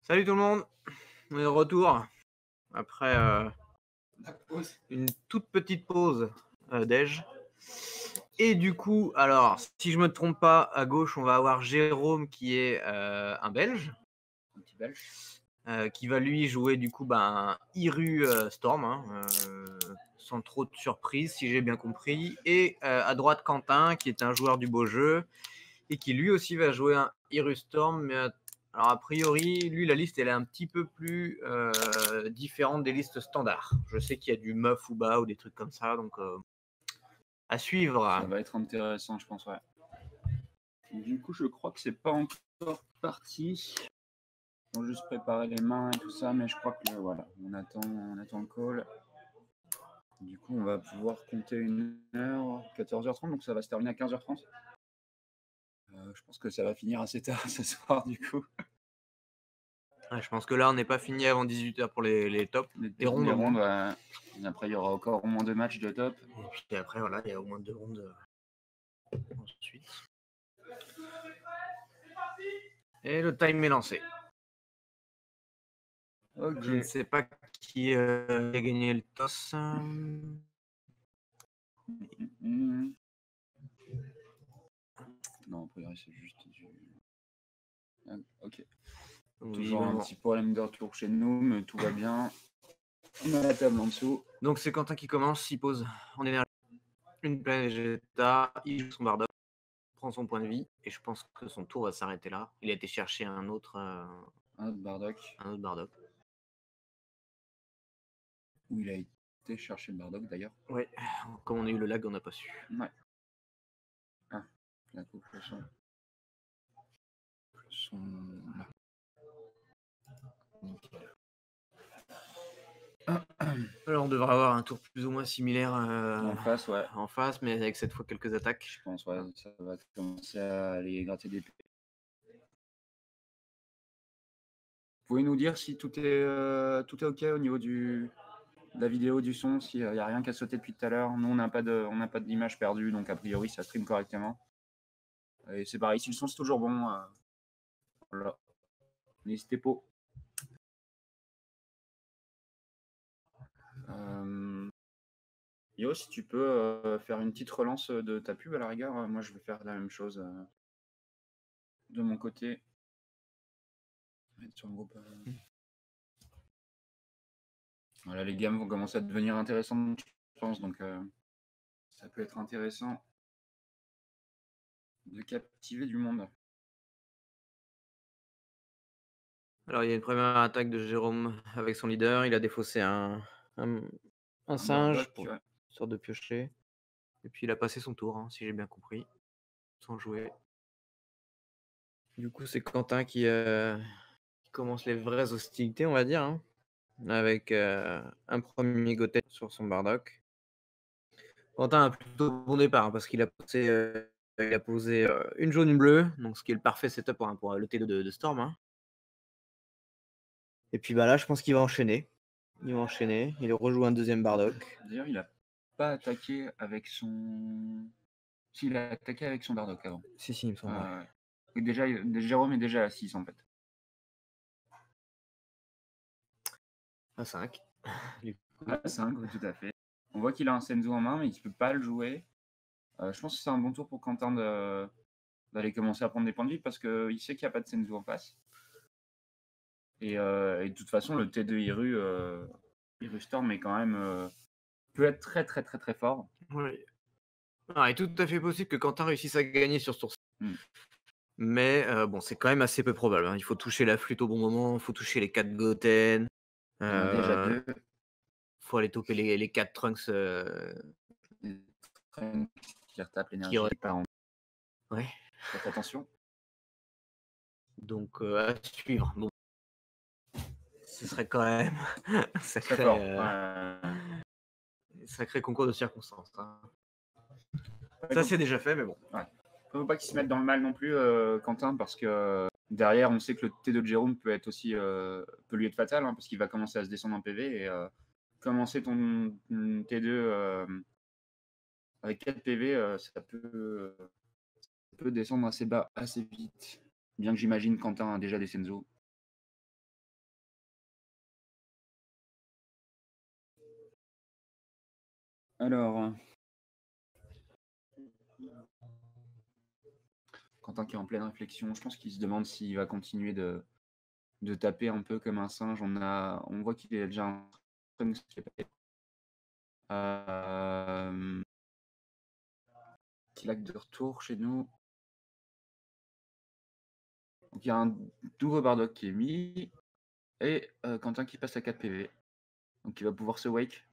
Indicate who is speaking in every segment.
Speaker 1: Salut tout le monde, on est de retour après
Speaker 2: La pause.
Speaker 1: une toute petite pause déj. Et du coup, alors, si je me trompe pas, à gauche, on va avoir Jérôme qui est un Belge,
Speaker 2: Un petit belge.
Speaker 1: qui va lui jouer du coup un Iru Storm, hein, sans trop de surprise si j'ai bien compris. Et à droite, Quentin qui est un joueur du beau jeu et qui lui aussi va jouer un Iru Storm, mais alors a priori, lui, la liste elle est un petit peu plus différente des listes standards. Je sais qu'il y a du Muff ou bas ou des trucs comme ça, donc à suivre.
Speaker 2: Ça va être intéressant, je pense, ouais. Du coup, je crois que c'est pas encore parti. On va juste préparer les mains et tout ça, mais je crois que voilà, on attend le call. Du coup, on va pouvoir compter une heure, 14h30, donc ça va se terminer à 15h30. Je pense que ça va finir assez tard ce soir, du coup.
Speaker 1: Ouais, je pense que là, on n'est pas fini avant 18h pour les tops, les rondes.
Speaker 2: Les
Speaker 1: au moins.
Speaker 2: rondes, ouais. Et après, il y aura encore au moins 2 matchs de top.
Speaker 1: Et puis après, voilà, il y a au moins 2 rondes ensuite. Et le time est lancé.
Speaker 2: Ok.
Speaker 1: Je ne sais pas qui a gagné le toss.
Speaker 2: Non, a priori, c'est juste du. Ah, ok.
Speaker 1: Donc,
Speaker 2: Toujours un
Speaker 1: visiblement.
Speaker 2: petit problème de retour chez nous, mais tout va bien. On a la table en dessous.
Speaker 1: Donc c'est Quentin qui commence, il pose en énergie une planète Vegeta, il joue son Bardock, prend son point de vie, et je pense que son tour va s'arrêter là. Il a été chercher un autre
Speaker 2: Bardock.
Speaker 1: Bardock.
Speaker 2: Où il a été chercher le Bardock d'ailleurs.
Speaker 1: Ouais, comme on a eu le lag, on n'a pas su.
Speaker 2: Ouais. Ah, la coupe le son. Le son. Là. Nickel.
Speaker 1: Alors on devrait avoir un tour plus ou moins similaire
Speaker 2: En face, ouais.
Speaker 1: en face, mais avec cette fois quelques attaques.
Speaker 2: Je pense, ouais, ça va commencer à aller gratter des. Vous pouvez nous dire si tout est ok au niveau de la vidéo, du son, s'il n'y a rien qu'à sauter depuis tout à l'heure. Nous, on n'a pas d'image perdue, donc a priori, ça stream correctement. Et c'est pareil, si le son c'est toujours bon, voilà. N'hésitez pas. Yo, si tu peux faire une petite relance de ta pub à la rigueur, moi je vais faire la même chose de mon côté. Mettre sur le groupe. Voilà, les gammes vont commencer à devenir intéressantes, je pense, donc ça peut être intéressant de captiver du monde.
Speaker 1: Alors il y a une première attaque de Jérôme avec son leader, il a défaussé un singe
Speaker 2: Bardock,
Speaker 1: pour
Speaker 2: ouais.
Speaker 1: une sorte de piocher. Et puis il a passé son tour, hein, si j'ai bien compris, sans jouer. Du coup c'est Quentin qui commence les vraies hostilités, on va dire, hein, avec un premier Goten sur son Bardock. Quentin a plutôt bon départ, hein, parce qu'il a posé une jaune, une bleue, donc ce qui est le parfait setup pour le T2 de Storm. Hein. Et puis là, je pense qu'il va enchaîner. Il rejoue un deuxième Bardock.
Speaker 2: D'ailleurs, il a pas attaqué avec son. Si, il a attaqué avec son Bardock avant.
Speaker 1: Si, il me semble. Ouais.
Speaker 2: Et déjà, Jérôme est déjà à 6 en fait.
Speaker 1: À 5.
Speaker 2: À 5, tout à fait. On voit qu'il a un Senzu en main, mais il ne peut pas le jouer. Je pense que c'est un bon tour pour Quentin d'aller commencer à prendre des points de vie parce qu'il sait qu'il n'y a pas de Senzu en face. Et de toute façon, le T2 Iru Storm est quand même peut être très très très très fort.
Speaker 1: Oui. Ah, il est tout à fait possible que Quentin réussisse à gagner sur ce tour. Mais bon, c'est quand même assez peu probable. Hein. Il faut toucher la flûte au bon moment, il faut toucher les 4 Goten.
Speaker 2: Il y en a déjà 2.
Speaker 1: Il faut aller toper les 4 Trunks.
Speaker 2: Les Trunks qui retapent l'énergie par en.
Speaker 1: Ouais.
Speaker 2: Faites attention.
Speaker 1: Donc à suivre. Bon. Ce serait quand même sacré concours de circonstances. Hein. Ça c'est déjà fait, mais bon.
Speaker 2: Ouais. Faut pas qu'il se mette dans le mal non plus, Quentin, parce que derrière, on sait que le T2 de Jérôme peut être aussi peut lui être fatal, hein, parce qu'il va commencer à se descendre en PV et commencer ton T2 avec 4 PV, ça peut descendre assez bas assez vite. Bien que j'imagine Quentin a déjà des Senzo. Alors, Quentin qui est en pleine réflexion, je pense qu'il se demande s'il va continuer de taper un peu comme un singe. On voit qu'il a déjà un trunks qui est pas petit lac de retour chez nous. Donc il y a un nouveau Bardock qui est mis et Quentin qui passe à 4 PV. Donc il va pouvoir se wake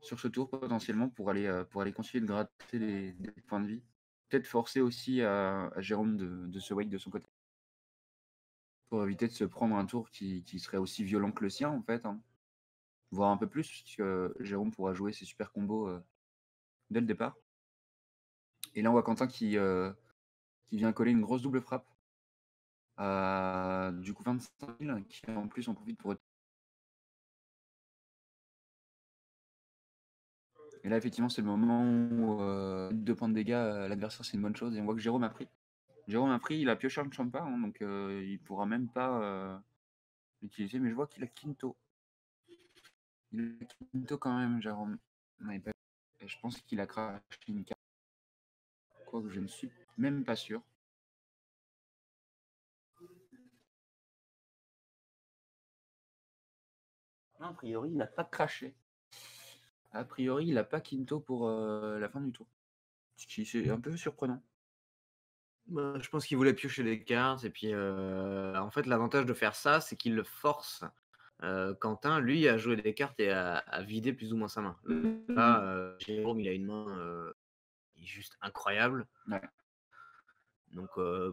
Speaker 2: sur ce tour potentiellement pour aller continuer de gratter des points de vie. Peut-être forcer aussi à Jérôme de se wake de son côté. Pour éviter de se prendre un tour qui serait aussi violent que le sien en fait. Hein. Voire un peu plus, puisque Jérôme pourra jouer ses super combos dès le départ. Et là on voit Quentin qui vient coller une grosse double frappe. Du coup 25 000, qui en plus en profite pour... Et là effectivement c'est le moment où 2 points de dégâts à l'adversaire c'est une bonne chose. Et on voit que Jérôme a pris. Jérôme a pris, il a pioché un Champa, hein, donc il pourra même pas l'utiliser. Mais je vois qu'il a Quinto. Il a Quinto quand même, Jérôme. Et je pense qu'il a craché une carte. Quoique je ne suis même pas sûr. Non, a priori, il n'a pas craché. A priori, il n'a pas Quinto pour la fin du tour. Ce qui c'est un peu surprenant.
Speaker 1: Bah, je pense qu'il voulait piocher des cartes et puis, en fait, l'avantage de faire ça, c'est qu'il le force, Quentin, lui, à jouer des cartes et à vider plus ou moins sa main. Là, Jérôme, il a une main, juste incroyable.
Speaker 2: Ouais,
Speaker 1: Donc,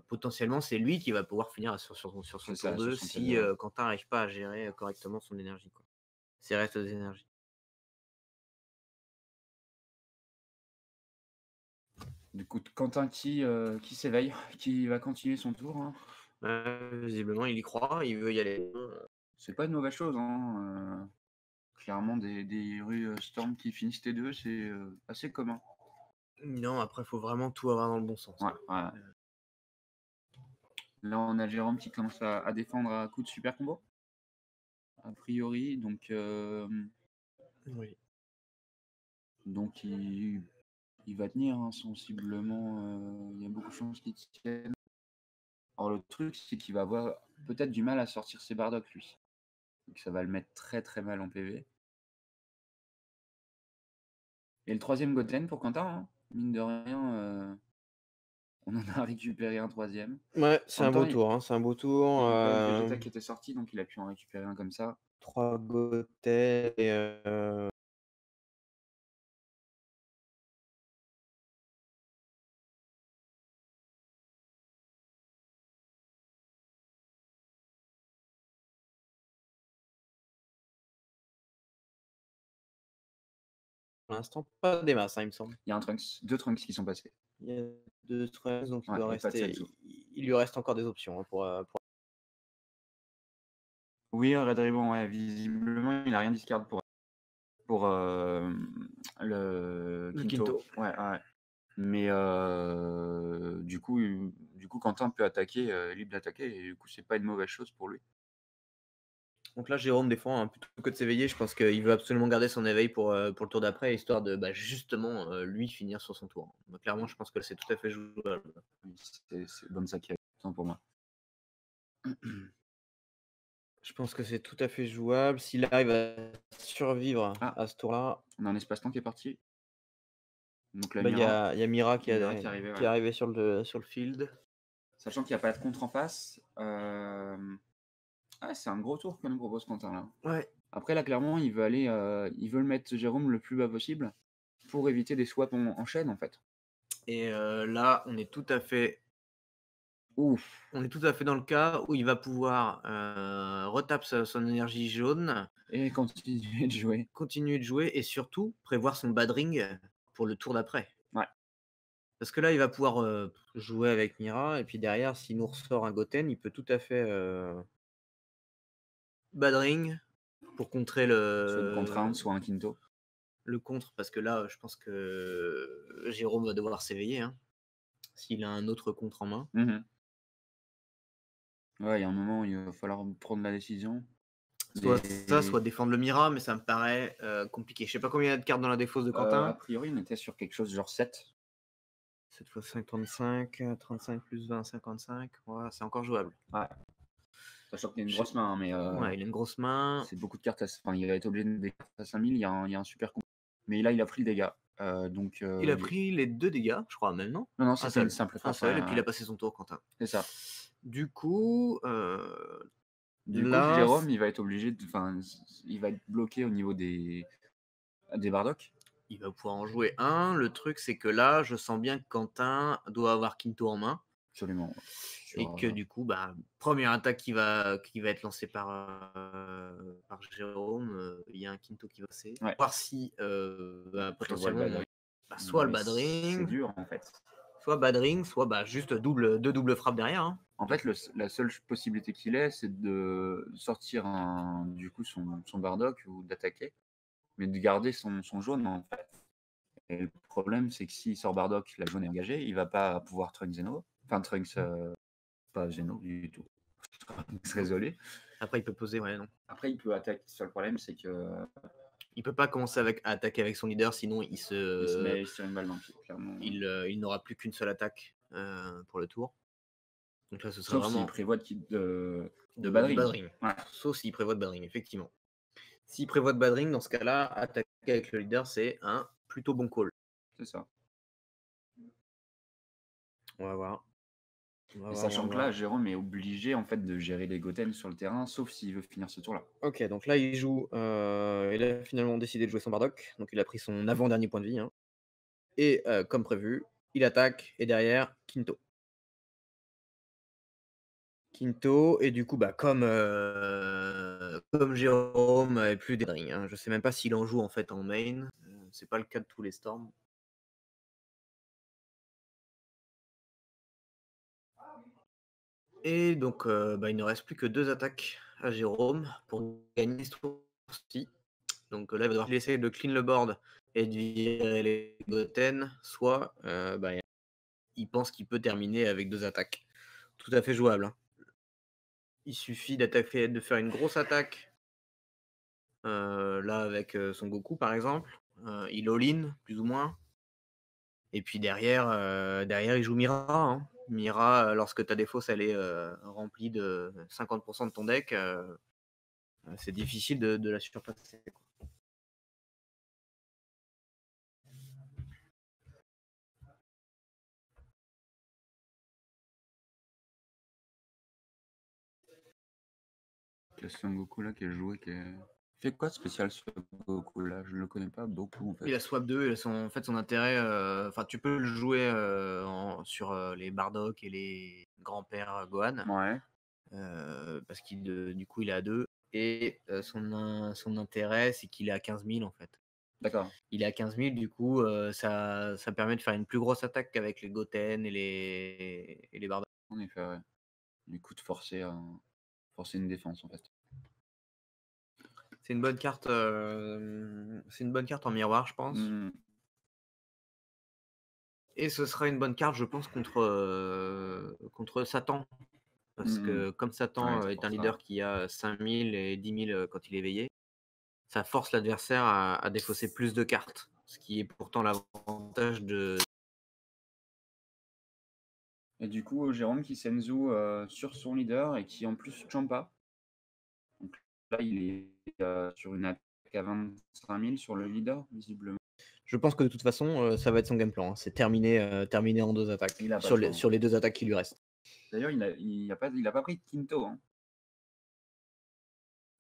Speaker 1: potentiellement, c'est lui qui va pouvoir finir sur son
Speaker 2: c'est
Speaker 1: tour
Speaker 2: ça, sur
Speaker 1: 2
Speaker 2: son
Speaker 1: si,
Speaker 2: PV, ouais.
Speaker 1: Quentin n'arrive pas à gérer correctement son énergie, quoi. Ses restes d'énergie.
Speaker 2: Du coup, Quentin qui s'éveille, qui va continuer son tour. Hein.
Speaker 1: Visiblement, il y croit, il veut y aller.
Speaker 2: C'est pas une mauvaise chose. Hein. Clairement, des rues Storm qui finissent T2, c'est assez commun.
Speaker 1: Non, après, il faut vraiment tout avoir dans le bon sens,
Speaker 2: Ouais,
Speaker 1: quoi.
Speaker 2: ouais. Là, on a Jérôme qui commence à défendre à coups de super combo. A priori, donc
Speaker 1: Oui.
Speaker 2: il va tenir hein, sensiblement. Il y a beaucoup de chances qu'il tienne. Alors le truc, c'est qu'il va avoir peut-être du mal à sortir ses Bardock, lui. Donc ça va le mettre très très mal en PV. Et le troisième Goten pour Quentin, hein. Mine de rien, on en a récupéré un troisième.
Speaker 1: Ouais, c'est
Speaker 2: En
Speaker 1: un
Speaker 2: même temps,
Speaker 1: beau tour, hein, c'est un beau tour.
Speaker 2: il y a quand même Vegeta qui était sorti, donc il a pu en récupérer un comme ça.
Speaker 1: 3 Goten et pour l'instant, pas des masses, hein, il me semble.
Speaker 2: Il y a un Trunks, 2 Trunks qui sont passés.
Speaker 1: Il y a 2 stress, donc il
Speaker 2: Ouais,
Speaker 1: doit
Speaker 2: et pas de
Speaker 1: rester.
Speaker 2: Senzu.
Speaker 1: Il lui reste encore des options hein, pour...
Speaker 2: Oui, Red Ribbon, ouais, visiblement, il a rien discard pour le
Speaker 1: Le
Speaker 2: Quinto.
Speaker 1: Quinto.
Speaker 2: Ouais, ouais. Mais du coup, Quentin peut attaquer, libre d'attaquer, et du coup, c'est pas une mauvaise chose pour lui.
Speaker 1: Donc là, Jérôme défend, hein, plutôt que de s'éveiller. Je pense qu'il veut absolument garder son éveil pour le tour d'après, histoire de justement lui finir sur son tour. Donc, clairement, je pense que c'est tout à fait jouable.
Speaker 2: C'est bonne ça qui est pour moi.
Speaker 1: Je pense que c'est tout à fait jouable. S'il arrive à survivre
Speaker 2: Ah,
Speaker 1: à ce tour-là,
Speaker 2: on a un espace-temps qui est parti. Donc la
Speaker 1: il y
Speaker 2: Mira,
Speaker 1: a Mira qui
Speaker 2: Mira qui est arrivée,
Speaker 1: est
Speaker 2: ouais.
Speaker 1: arrivé sur le field.
Speaker 2: Sachant qu'il n'y a pas de contre en face. Ah, c'est un gros tour que nous propose Quentin là.
Speaker 1: Ouais.
Speaker 2: Après là, clairement, il veut mettre Jérôme le plus bas possible pour éviter des swaps en chaîne en fait.
Speaker 1: Et là, on est tout à fait
Speaker 2: Ouf.
Speaker 1: On est tout à fait dans le cas où il va pouvoir retape son énergie jaune,
Speaker 2: Et continuer de jouer.
Speaker 1: continuer de jouer et surtout prévoir son badring pour le tour d'après.
Speaker 2: Ouais.
Speaker 1: Parce que là, il va pouvoir jouer avec Mira et puis derrière, s'il nous ressort un Goten, il peut tout à fait badring pour contrer
Speaker 2: Soit une contrainte, soit un Quinto.
Speaker 1: le contre. Parce que là, je pense que Jérôme va devoir s'éveiller hein, s'il a un autre contre en main.
Speaker 2: Ouais, il y a un moment où il va falloir prendre la décision.
Speaker 1: Soit ça,
Speaker 2: Les...
Speaker 1: soit défendre le Mira, mais ça me paraît compliqué. Je sais pas combien il y a de cartes dans la défausse de
Speaker 2: a
Speaker 1: Quentin.
Speaker 2: priori, on était sur quelque chose genre 7.
Speaker 1: 7 x 5, 35, 35 plus 20, 55. Ouais, c'est encore jouable.
Speaker 2: Ouais. Sachant qu'il a une
Speaker 1: Je-
Speaker 2: grosse main, hein, mais
Speaker 1: Ouais, il a une grosse main.
Speaker 2: c'est beaucoup de cartes. Enfin, il va être obligé de mettre des cartes à 5000. Il y a un super coup. Mais là, il a pris le dégât. Donc,
Speaker 1: Il a pris les 2 dégâts, je crois, même, non?
Speaker 2: non, non,
Speaker 1: Un
Speaker 2: c'était
Speaker 1: seul.
Speaker 2: une simple
Speaker 1: Un
Speaker 2: force.
Speaker 1: seul, et puis il a passé son tour, Quentin.
Speaker 2: C'est ça.
Speaker 1: Du coup,
Speaker 2: Du coup,
Speaker 1: là,
Speaker 2: Jérôme, il va être obligé de. Enfin, il va être bloqué au niveau des Bardock.
Speaker 1: il va pouvoir en jouer un. Le truc, c'est que là, je sens bien que Quentin doit avoir Quinto en main.
Speaker 2: Absolument.
Speaker 1: Et que du coup, bah, première attaque qui va être lancée par Jérôme, il y a un Quinto qui va passer.
Speaker 2: Ouais.
Speaker 1: Voir si potentiellement, soit le
Speaker 2: Mais
Speaker 1: badring,
Speaker 2: c'est dur en fait.
Speaker 1: soit badring, soit juste deux doubles frappes derrière. Hein.
Speaker 2: En fait, la seule possibilité qu'il ait, c'est de sortir du coup son Bardock ou d'attaquer, mais de garder son jaune en fait. Et le problème, c'est que s'il sort Bardock, la jaune est engagée, il va pas pouvoir Trunks Zeno. Enfin, Trunks, pas Zeno du tout. Trunks Résolé.
Speaker 1: Après, il peut poser, ouais, non.
Speaker 2: Après, il peut attaquer. Le seul problème, c'est que.
Speaker 1: Il peut pas commencer à attaquer avec son leader, sinon il se
Speaker 2: tire une balle dans le pied, clairement.
Speaker 1: Il n'aura plus qu'une seule attaque pour le tour. Donc là, ce serait
Speaker 2: Sauf
Speaker 1: vraiment
Speaker 2: s'il prévoit de
Speaker 1: badring.
Speaker 2: badring. Ouais.
Speaker 1: Sauf s'il prévoit de badring, effectivement. S'il prévoit de badring, dans ce cas-là, attaquer avec le leader, c'est un plutôt bon call.
Speaker 2: C'est ça.
Speaker 1: On va voir.
Speaker 2: Sachant que là, Jérôme est obligé en fait de gérer les Goten sur le terrain, sauf s'il veut finir ce tour-là.
Speaker 1: Ok, donc là il joue. Il a finalement décidé de jouer son Bardock, donc il a pris son avant-dernier point de vie. Hein. Et comme prévu, il attaque et derrière Quinto. Et du coup, comme Jérôme et plus des drills, hein. Je sais même pas s'il en joue en fait en main. C'est pas le cas de tous les Storms. Et donc, il ne reste plus que 2 attaques à Jérôme pour gagner ce tour-ci. Donc là, il va devoir essayer de clean le board et de virer les Goten, soit il pense qu'il peut terminer avec 2 attaques. Tout à fait jouable. Hein. Il suffit de faire une grosse attaque, là avec son Goku par exemple. Il all-in, plus ou moins. Et puis derrière, il joue Mira. Hein. Mira, lorsque ta défausse elle est remplie de 50% de ton deck, c'est difficile de la surpasser.
Speaker 2: Le Son Goku là qui est joué, qui fait quoi de spécial ce Goku là? Je le connais pas beaucoup en fait.
Speaker 1: Il a swap 2 et en fait son intérêt, tu peux le jouer sur les Bardock et les grands-pères Gohan.
Speaker 2: Ouais.
Speaker 1: Parce qu'il du coup il est à 2 et son intérêt c'est qu'il est à 15 000 en fait.
Speaker 2: D'accord.
Speaker 1: Il est à 15 000 du coup ça permet de faire une plus grosse attaque qu'avec les Goten et les Bardock.
Speaker 2: En effet, ouais. Du coup de forcer une défense en fait.
Speaker 1: C'est une bonne carte en miroir je pense.
Speaker 2: Mmh.
Speaker 1: Et ce sera une bonne carte je pense contre Satan. Parce que comme Satan
Speaker 2: Ouais,
Speaker 1: est
Speaker 2: pour
Speaker 1: un
Speaker 2: ça.
Speaker 1: leader qui a 5000 et 10 000 quand il est éveillé, ça force l'adversaire à défausser plus de cartes. Ce qui est pourtant l'avantage de.
Speaker 2: Et du coup, Jérôme qui Senzu sur son leader et qui en plus Champa. Donc là, il est sur une attaque à 25 000 sur le leader, visiblement.
Speaker 1: Je pense que de toute façon, ça va être son game plan. Hein. C'est terminé en 2 attaques. Sur les 2 attaques qui lui restent.
Speaker 2: D'ailleurs, il a pas pris de Quinto. Hein.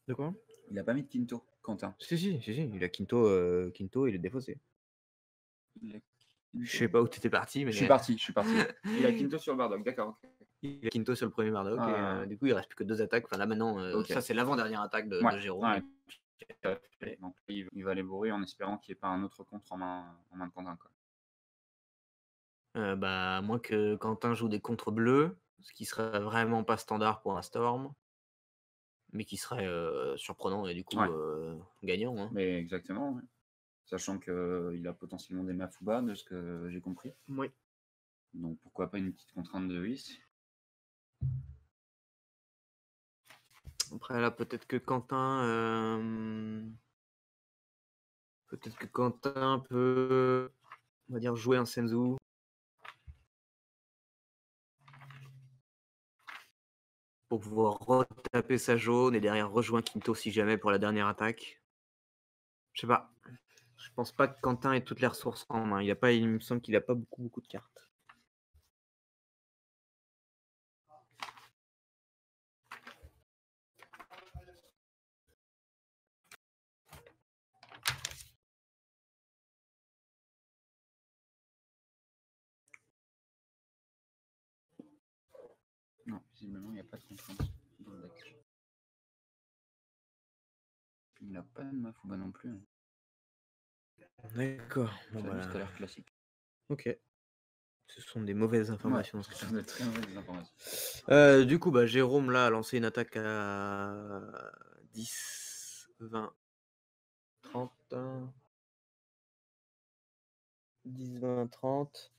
Speaker 1: De quoi?
Speaker 2: Il a pas mis de Quinto, Quentin.
Speaker 1: Si. Il a Quinto, il est défaussé. Je sais pas où t'étais parti, mais.
Speaker 2: Je suis parti. Il a Quinto sur le Bardock, d'accord.
Speaker 1: Il a Quinto sur le premier Bardock et du coup il reste plus que 2 attaques. Enfin là maintenant, ça c'est l'avant-dernière attaque de Jérôme.
Speaker 2: Ouais. Donc il va les bourrer en espérant qu'il n'y ait pas un autre contre en main de Quentin. Quoi.
Speaker 1: À moins que Quentin joue des contres bleus, ce qui serait vraiment pas standard pour un Storm, mais qui serait surprenant et du coup gagnant. Hein.
Speaker 2: Mais exactement, ouais. Sachant qu'il a potentiellement des Mafuba, de ce que j'ai compris.
Speaker 1: Oui.
Speaker 2: Donc pourquoi pas une petite contrainte de Whis.
Speaker 1: Après là, peut-être que Quentin peut, on va dire, jouer un Senzu. Pour pouvoir retaper sa jaune et derrière rejoindre Quinto si jamais pour la dernière attaque. Je sais pas. Je pense pas que Quentin ait toutes les ressources en main. Il me semble qu'il a pas beaucoup de cartes.
Speaker 2: Non, visiblement, il n'y a pas de contrainte dans le deck. Il n'a pas de Mafuba non plus.
Speaker 1: D'accord. Bon,
Speaker 2: Ça a
Speaker 1: bah,
Speaker 2: juste l'air classique.
Speaker 1: ok. Ce sont des mauvaises informations.
Speaker 2: Ouais, ce sont de très mauvaises informations.
Speaker 1: Du coup, bah, Jérôme là a lancé une attaque à 10, 20, 30. 10, 20, 30.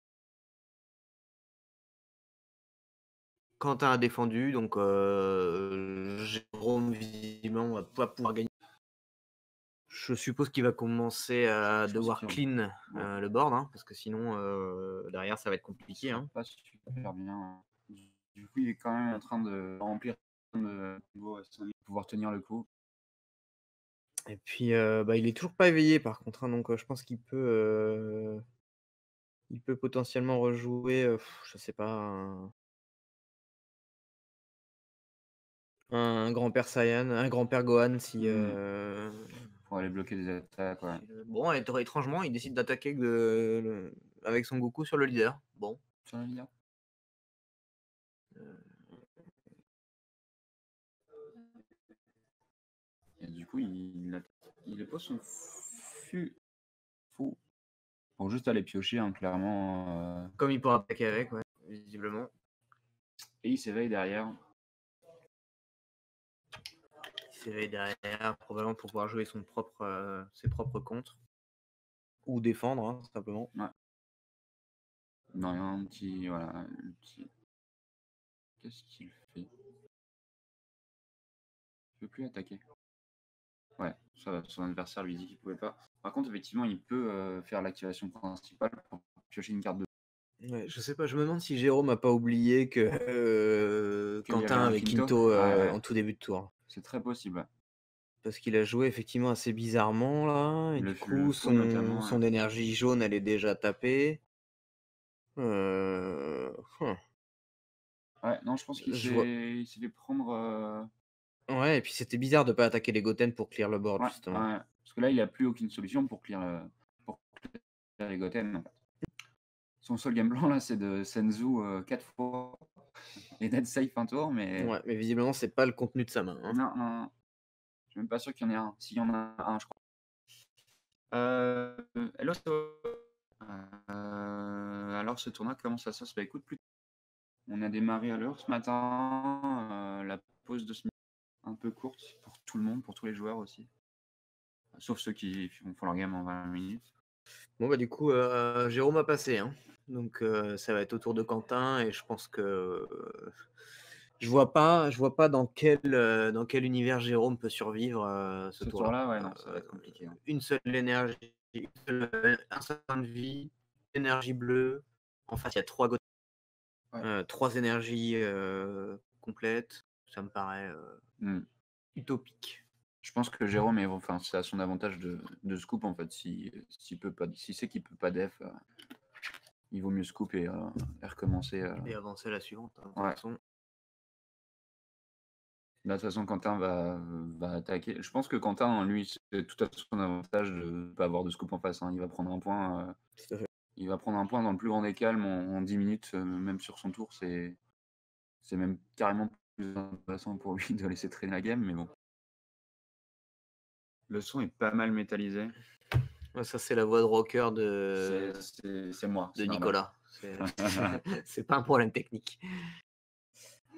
Speaker 1: Quentin a défendu, donc Jérôme visiblement va pas pouvoir gagner. Je suppose qu'il va commencer à devoir clean le board, hein, parce que sinon derrière ça va être compliqué. Hein.
Speaker 2: Pas super bien. Du coup, il est quand même en train de remplir de pouvoir tenir le coup.
Speaker 1: Et puis bah, il est toujours pas éveillé par contre, hein, donc je pense qu'il peut potentiellement rejouer, je sais pas, un grand-père Saiyan, un grand-père Gohan si.
Speaker 2: Pour aller bloquer des attaques, ouais.
Speaker 1: Bon, étrangement, il décide d'attaquer avec son Goku sur le leader. Bon.
Speaker 2: Sur le leader. Et du coup, il dépose son fou pour juste aller piocher, hein, clairement.
Speaker 1: Comme il pourra attaquer avec, ouais, visiblement.
Speaker 2: Et il s'éveille derrière.
Speaker 1: Probablement pour pouvoir jouer ses propres contres. Ou défendre, hein, simplement.
Speaker 2: Ouais. Non, il y a un petit. Voilà. Qu'est-ce qu'il fait? Il peut plus attaquer. Ouais, son adversaire lui dit qu'il pouvait pas. Par contre, effectivement, il peut faire l'activation principale pour piocher une carte de.
Speaker 1: Ouais, je sais pas, je me demande si Jérôme a pas oublié que
Speaker 2: Qu'il y avait
Speaker 1: Quentin
Speaker 2: un
Speaker 1: avait
Speaker 2: Quinto.
Speaker 1: Quinto
Speaker 2: Ouais.
Speaker 1: en tout début de tour.
Speaker 2: C'est très possible.
Speaker 1: Parce qu'il a joué effectivement assez bizarrement là, et
Speaker 2: Le
Speaker 1: du coup
Speaker 2: fou, notamment,
Speaker 1: son énergie jaune elle est déjà tapée.
Speaker 2: Ouais, non, je pense qu'il s'est fait prendre.
Speaker 1: Ouais, et puis c'était bizarre de pas attaquer les Goten pour clear le board,
Speaker 2: Ouais,
Speaker 1: justement.
Speaker 2: ouais. Parce que là, il a plus aucune solution pour clear les Goten. En fait. Son seul game plan, là, c'est de Senzu 4 fois et d'être safe un tour, mais.
Speaker 1: Ouais, mais visiblement, c'est pas le contenu de sa main. Hein.
Speaker 2: Non, non, non. Je suis même pas sûr qu'il y en ait un. S'il y en a un, je crois. Hello, alors, ce tournoi, comment ça se passe? Bah, écoute, on a démarré à l'heure ce matin. La pause de ce midi, un peu courte pour tout le monde, pour tous les joueurs aussi. Sauf ceux qui font leur game en 20 minutes.
Speaker 1: Bon, bah, du coup, Jérôme a passé. Hein. Donc, ça va être au tour de Quentin. Et je pense que je vois pas dans quel univers Jérôme peut survivre ce tour-là.
Speaker 2: Tour-là, ouais, non, ça va être compliqué. Hein.
Speaker 1: Une seule énergie, un seul point de vie, énergie bleue. En face, il y a 3
Speaker 2: Ouais.
Speaker 1: 3 énergies complètes. Ça me paraît utopique.
Speaker 2: Je pense que Jérôme, c'est à son avantage de scoop en fait. S'il sait qu'il peut pas def, il vaut mieux scoop et recommencer.
Speaker 1: Et avancer à la suivante. Hein, de
Speaker 2: ouais.
Speaker 1: toute façon.
Speaker 2: Là, de toute façon, Quentin va attaquer. Je pense que Quentin, lui, c'est tout à son avantage de ne pas avoir de scoop en face. Hein. Il va prendre un point.
Speaker 1: Tout à fait.
Speaker 2: Il va prendre un point dans le plus grand des calmes en 10 minutes, même sur son tour. C'est même carrément plus intéressant pour lui de laisser traîner la game, mais bon. Le son est pas mal métallisé.
Speaker 1: Ouais, ça, c'est la voix de rocker
Speaker 2: c'est moi.
Speaker 1: De Nicolas. C'est pas un problème technique.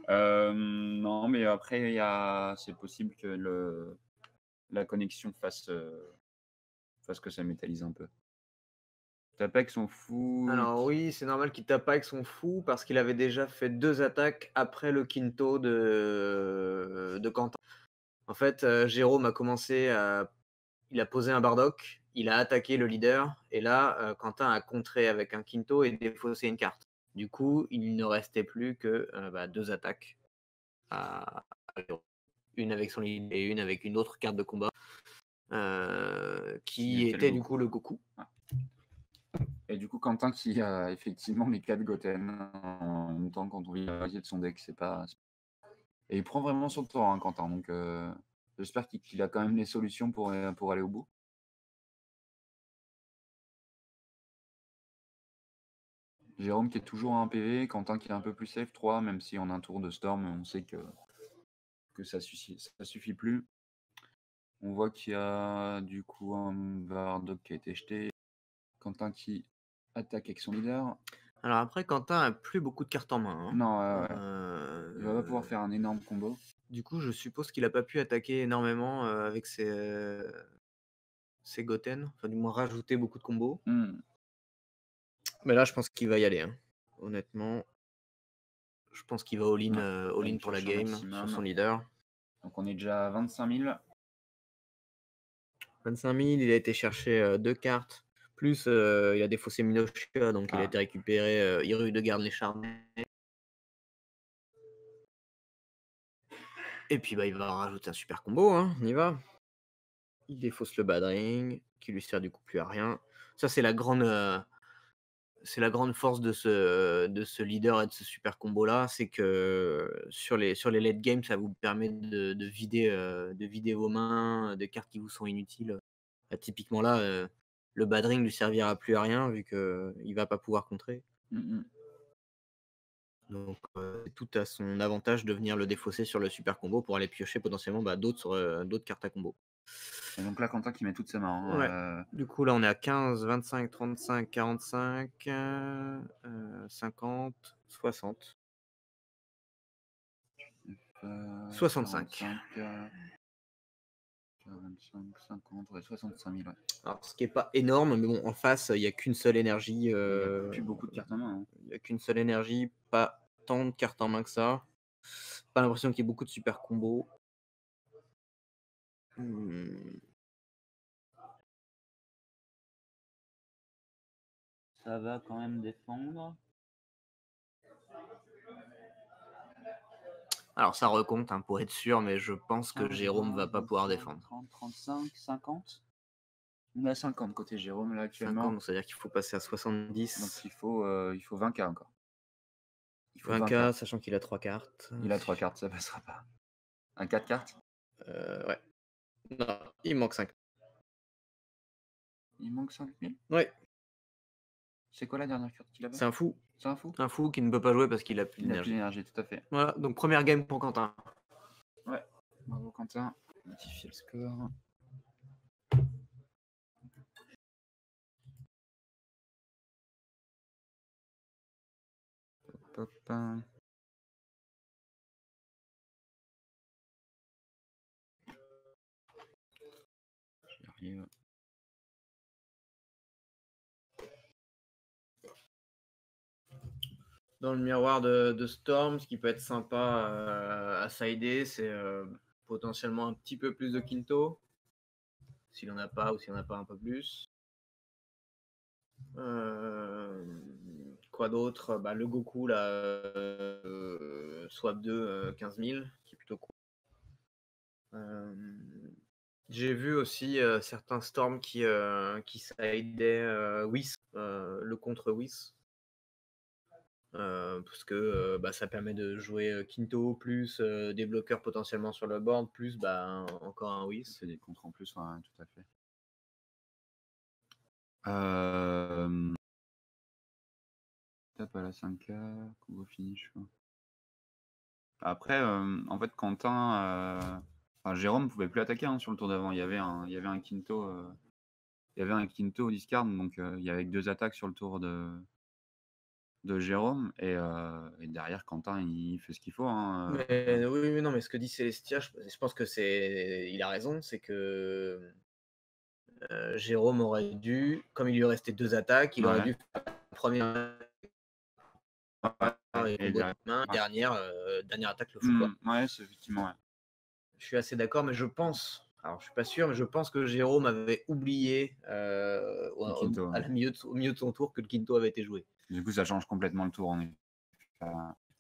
Speaker 2: Non, mais après, c'est possible que la connexion fasse que ça métallise un peu. Tape avec son fou.
Speaker 1: Alors oui, c'est normal qu'il tape avec son fou parce qu'il avait déjà fait 2 attaques après le Quinto de Quentin. En fait, Jérôme a commencé à il a posé un Bardock, il a attaqué le leader et là, Quentin a contré avec un Quinto et défaussé une carte. Du coup, il ne restait plus que, 2 attaques à Jérôme. Une avec son leader et une avec une autre carte de combat, qui
Speaker 2: C'était le
Speaker 1: était du
Speaker 2: Goku.
Speaker 1: coup le Goku.
Speaker 2: Ouais. Et du coup, Quentin qui a effectivement les 4 Goten en même temps quand on vit la moitié de son deck, c'est pas. Et il prend vraiment son temps, hein, Quentin. Donc j'espère qu'il a quand même les solutions pour aller au bout. Jérôme qui est toujours à 1 PV, Quentin qui est un peu plus safe, 3, même si en un tour de Storm, on sait que ça suffit plus. On voit qu'il y a du coup un Bardock qui a été jeté. Quentin qui attaque avec son leader.
Speaker 1: Alors après, Quentin a plus beaucoup de cartes en main, hein.
Speaker 2: Non, il va pas pouvoir faire un énorme combo.
Speaker 1: Du coup, je suppose qu'il a pas pu attaquer énormément, avec ses Goten, enfin du moins rajouter beaucoup de combos. Mais là, je pense qu'il va y aller, hein. Honnêtement, je pense qu'il va all-in, all-in pour la game sur son leader.
Speaker 2: Donc on est déjà à 25 000.
Speaker 1: 25 000, il a été chercher 2 cartes, plus il a défaussé Minoshia, donc il a été récupéré Iru de Garde les Charnets. Et puis il va rajouter un super combo, hein, on y va. Il défausse le Badring, qui lui sert du coup plus à rien. Ça, c'est la grande force de ce leader et de ce super combo là, c'est que sur les late game, ça vous permet de vider vos mains de cartes qui vous sont inutiles. Typiquement là, le Badring lui servira plus à rien vu qu'il va pas pouvoir contrer. Donc c'est tout à son avantage de venir le défausser sur le super combo pour aller piocher potentiellement d'autres cartes à combo.
Speaker 2: Et donc là, Quentin qui met toutes ses mains.
Speaker 1: Ouais. Du coup, là, on est à 15, 25, 35, 45, 50, 60. 65.
Speaker 2: 45, 50, ouais, 65 000, ouais.
Speaker 1: Alors, ce qui n'est pas énorme, mais bon, en face, il n'y a qu'une seule énergie.
Speaker 2: Il n'y a plus beaucoup de cartes en main.
Speaker 1: Il n'y a qu'une seule énergie, pas tant de cartes en main que ça. Pas l'impression qu'il y ait beaucoup de super combos.
Speaker 2: Ça va quand même défendre.
Speaker 1: Alors ça recompte hein, pour être sûr, mais je pense que Jérôme va pas pouvoir défendre.
Speaker 2: 30, 35, 50. On est à 50 côté Jérôme là actuellement.
Speaker 1: 50, c'est-à-dire qu'il faut passer à 70.
Speaker 2: Donc il faut 20K encore.
Speaker 1: Il faut 20K, sachant qu'il a 3 cartes.
Speaker 2: Il a 3 cartes, ça passera pas. Un 4 cartes
Speaker 1: Ouais. Non, il manque 5.
Speaker 2: Il manque 5 000
Speaker 1: Ouais.
Speaker 2: C'est quoi la dernière carte qu'il avait?
Speaker 1: C'est un fou.
Speaker 2: C'est un fou?
Speaker 1: Un fou qui ne peut pas jouer parce qu'il a plus d'énergie.
Speaker 2: Il a plus d'énergie, tout à fait.
Speaker 1: Voilà, donc première game pour Quentin.
Speaker 2: Ouais, bravo Quentin. Modifier le score. J'y arrive.
Speaker 1: Dans le miroir de Storm, ce qui peut être sympa à sider, c'est potentiellement un petit peu plus de Quinto, s'il n'en a pas ou s'il n'en a pas un peu plus. Quoi d'autre? Le Goku, là, Swap 2, 15 000, qui est plutôt cool. J'ai vu aussi certains Storm qui sidaient Whis, le contre Whis. Parce que ça permet de jouer Quinto plus des bloqueurs potentiellement sur le board plus encore un Whis.
Speaker 2: C'est des contres en plus, ouais, tout à fait. Tape à la 5K, combo finish. Après, en fait, Quentin, Jérôme pouvait plus attaquer hein, sur le tour d'avant. Il y avait un Quinto, au discard, donc il y avait 2 attaques sur le tour de Jérôme et derrière Quentin il fait ce qu'il faut. Hein,
Speaker 1: oui, non, mais ce que dit Célestia, je pense que il a raison, c'est que Jérôme aurait dû, comme il lui restait 2 attaques, il aurait dû faire la première et dernière attaque le fou quoi.
Speaker 2: Ouais, c'est effectivement. Ouais.
Speaker 1: Je suis assez d'accord, mais je pense, alors je suis pas sûr, mais je pense que Jérôme avait oublié
Speaker 2: Le Quinto,
Speaker 1: à
Speaker 2: ouais.
Speaker 1: au milieu de son tour que le Quinto avait été joué.
Speaker 2: Du coup, ça change complètement le tour, on est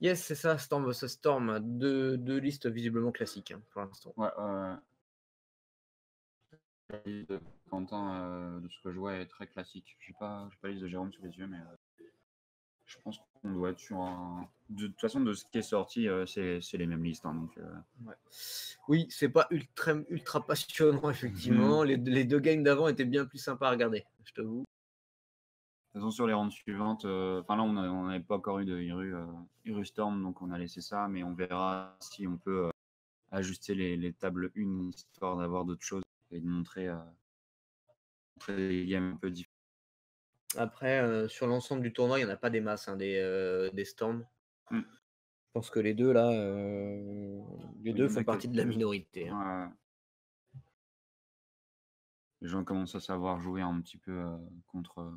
Speaker 1: Yes, c'est ça, Storm, deux listes visiblement classiques hein, pour l'instant.
Speaker 2: ouais, la liste de Quentin, de ce que je vois, est très classique. J'ai pas la liste de Jérôme sous les yeux, mais je pense qu'on doit être sur un. De toute façon, de ce qui est sorti, c'est les mêmes listes. Hein, donc,
Speaker 1: Ouais. Oui, c'est pas ultra passionnant, effectivement. Les deux games d'avant étaient bien plus sympas à regarder, je t'avoue.
Speaker 2: De toute façon, sur les rounds suivantes, enfin là, on n'avait pas encore eu de Iru Storm, donc on a laissé ça, mais on verra si on peut ajuster les tables 1 histoire d'avoir d'autres choses et de montrer des games un peu différents.
Speaker 1: Après, sur l'ensemble du tournoi, il n'y en a pas des masses, hein, des Storms.
Speaker 2: Mm.
Speaker 1: Je pense que les deux, là, les deux
Speaker 2: Il y en
Speaker 1: font
Speaker 2: a
Speaker 1: partie de la minorité. Hein.
Speaker 2: Ouais. Les gens commencent à savoir jouer un petit peu contre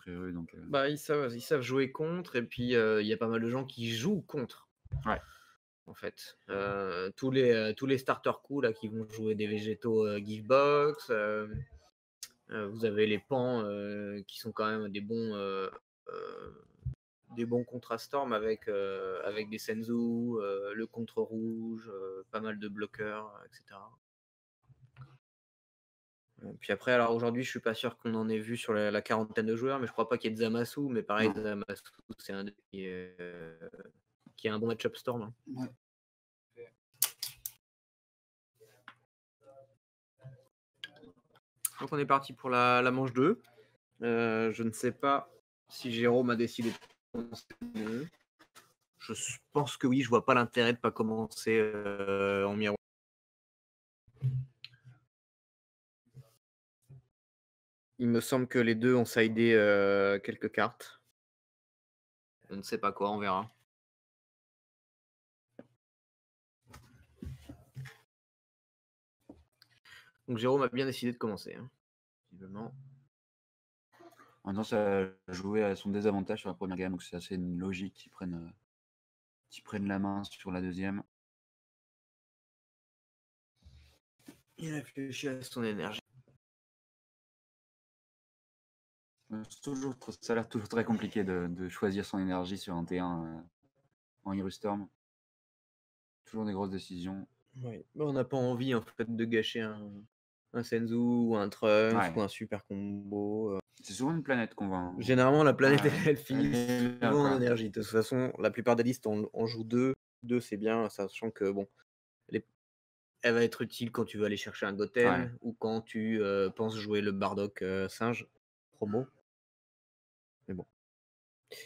Speaker 2: Iru. Donc,
Speaker 1: Bah, ils savent jouer contre, et puis il y a pas mal de gens qui jouent contre.
Speaker 2: Ouais.
Speaker 1: En fait, tous les starters cool là, qui vont jouer des végétaux Givebox. Vous avez les pans qui sont quand même des bons contrastorms avec des Senzu, le contre rouge, pas mal de bloqueurs, etc. Puis après, alors aujourd'hui, je suis pas sûr qu'on en ait vu sur la quarantaine de joueurs, mais je crois pas qu'il y ait de Zamasu, mais pareil,
Speaker 2: Non.
Speaker 1: Zamasu, c'est un qui a un bon match-up storm. Hein.
Speaker 2: Ouais.
Speaker 1: Donc on est parti pour la manche 2. Je ne sais pas si Jérôme a décidé de commencer. Je pense que oui, je vois pas l'intérêt de pas commencer en miroir. Il me semble que les deux ont sidé quelques cartes. On ne sait pas quoi, on verra. Donc Jérôme a bien décidé de commencer, hein, visiblement.
Speaker 2: Maintenant, ça a joué à son désavantage sur la première game, donc c'est assez logique qu'ils prennent la main sur la deuxième.
Speaker 1: Il réfléchit à son énergie.
Speaker 2: Ça a l'air toujours très compliqué de choisir son énergie sur un T1 en Iru Storm. Toujours des grosses décisions.
Speaker 1: Oui. Mais on n'a pas envie en fait de gâcher un Senzu ou un Trunks ou un super combo.
Speaker 2: C'est souvent une planète qu'on va.
Speaker 1: Généralement, la planète, elle finit
Speaker 2: là,
Speaker 1: souvent en
Speaker 2: quoi.
Speaker 1: énergie. De toute façon, la plupart des listes, on joue deux. Deux, c'est bien, sachant que bon, elle va être utile quand tu veux aller chercher un Goten ou quand tu penses jouer le Bardock singe promo. Mais bon.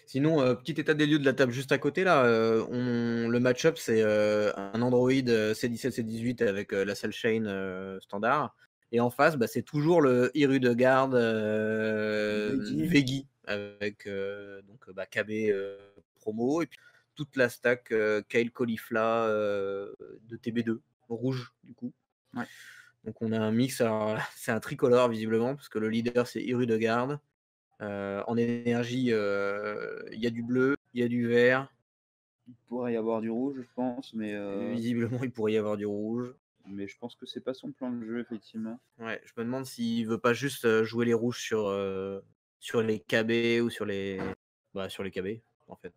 Speaker 1: Sinon, petit état des lieux de la table juste à côté, là, le match-up, c'est un Android C17, C18 avec la Cell Chain standard. Et en face, bah, c'est toujours le Iru de garde Vegi avec KB promo. Et puis toute la stack Kale Caulifla de TB2, rouge du coup.
Speaker 2: Ouais.
Speaker 1: Donc on a un mix, alors c'est un tricolore visiblement, parce que le leader c'est Iru de garde. En énergie, il y a du bleu, il y a du vert.
Speaker 2: Il pourrait y avoir du rouge, je pense, mais
Speaker 1: Visiblement, il pourrait y avoir du rouge.
Speaker 2: mais je pense que c'est pas son plan de jeu, effectivement.
Speaker 1: Ouais, je me demande s'il veut pas juste jouer les rouges sur les KB ou sur les KB, en fait.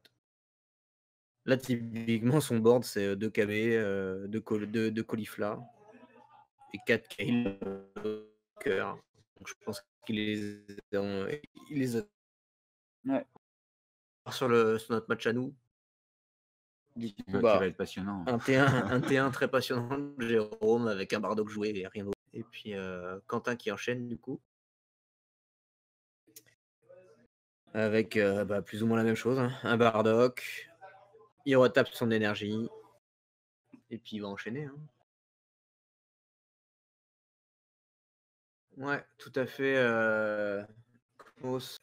Speaker 1: Là, typiquement, son board, c'est 2 KB, 2 Caulifla et 4 Kale cœur. Donc, je pense qu'il les a
Speaker 2: Ouais.
Speaker 1: sur notre match à nous.
Speaker 2: Du coup, qui va être passionnant.
Speaker 1: Un T1 très passionnant, Jérôme avec un Bardock joué et rien d'autre. Et puis Quentin qui enchaîne du coup. Avec plus ou moins la même chose. Hein. Un Bardock. Il retape son énergie. Et puis il va enchaîner. Hein. Ouais, tout à fait.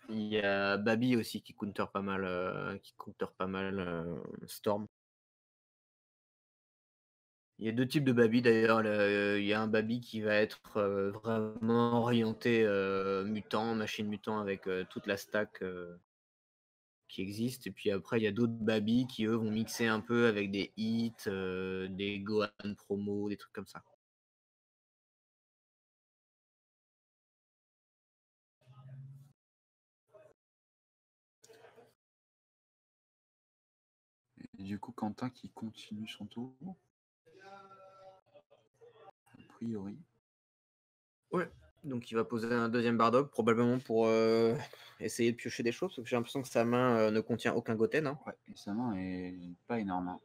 Speaker 1: Il y a Babi aussi qui counter pas mal, Storm. Il y a deux types de Babi d'ailleurs. Il y a un Babi qui va être vraiment orienté mutant, machine mutant avec toute la stack qui existe. Et puis après, il y a d'autres Babi qui eux vont mixer un peu avec des hits, des Gohan promo, des trucs comme ça.
Speaker 2: Et du coup, Quentin qui continue son tour, a priori.
Speaker 1: Ouais. Donc il va poser un deuxième Bardock, probablement pour essayer de piocher des choses, parce que j'ai l'impression que sa main ne contient aucun Goten. Hein.
Speaker 2: Ouais, et sa main est pas énorme. Hein.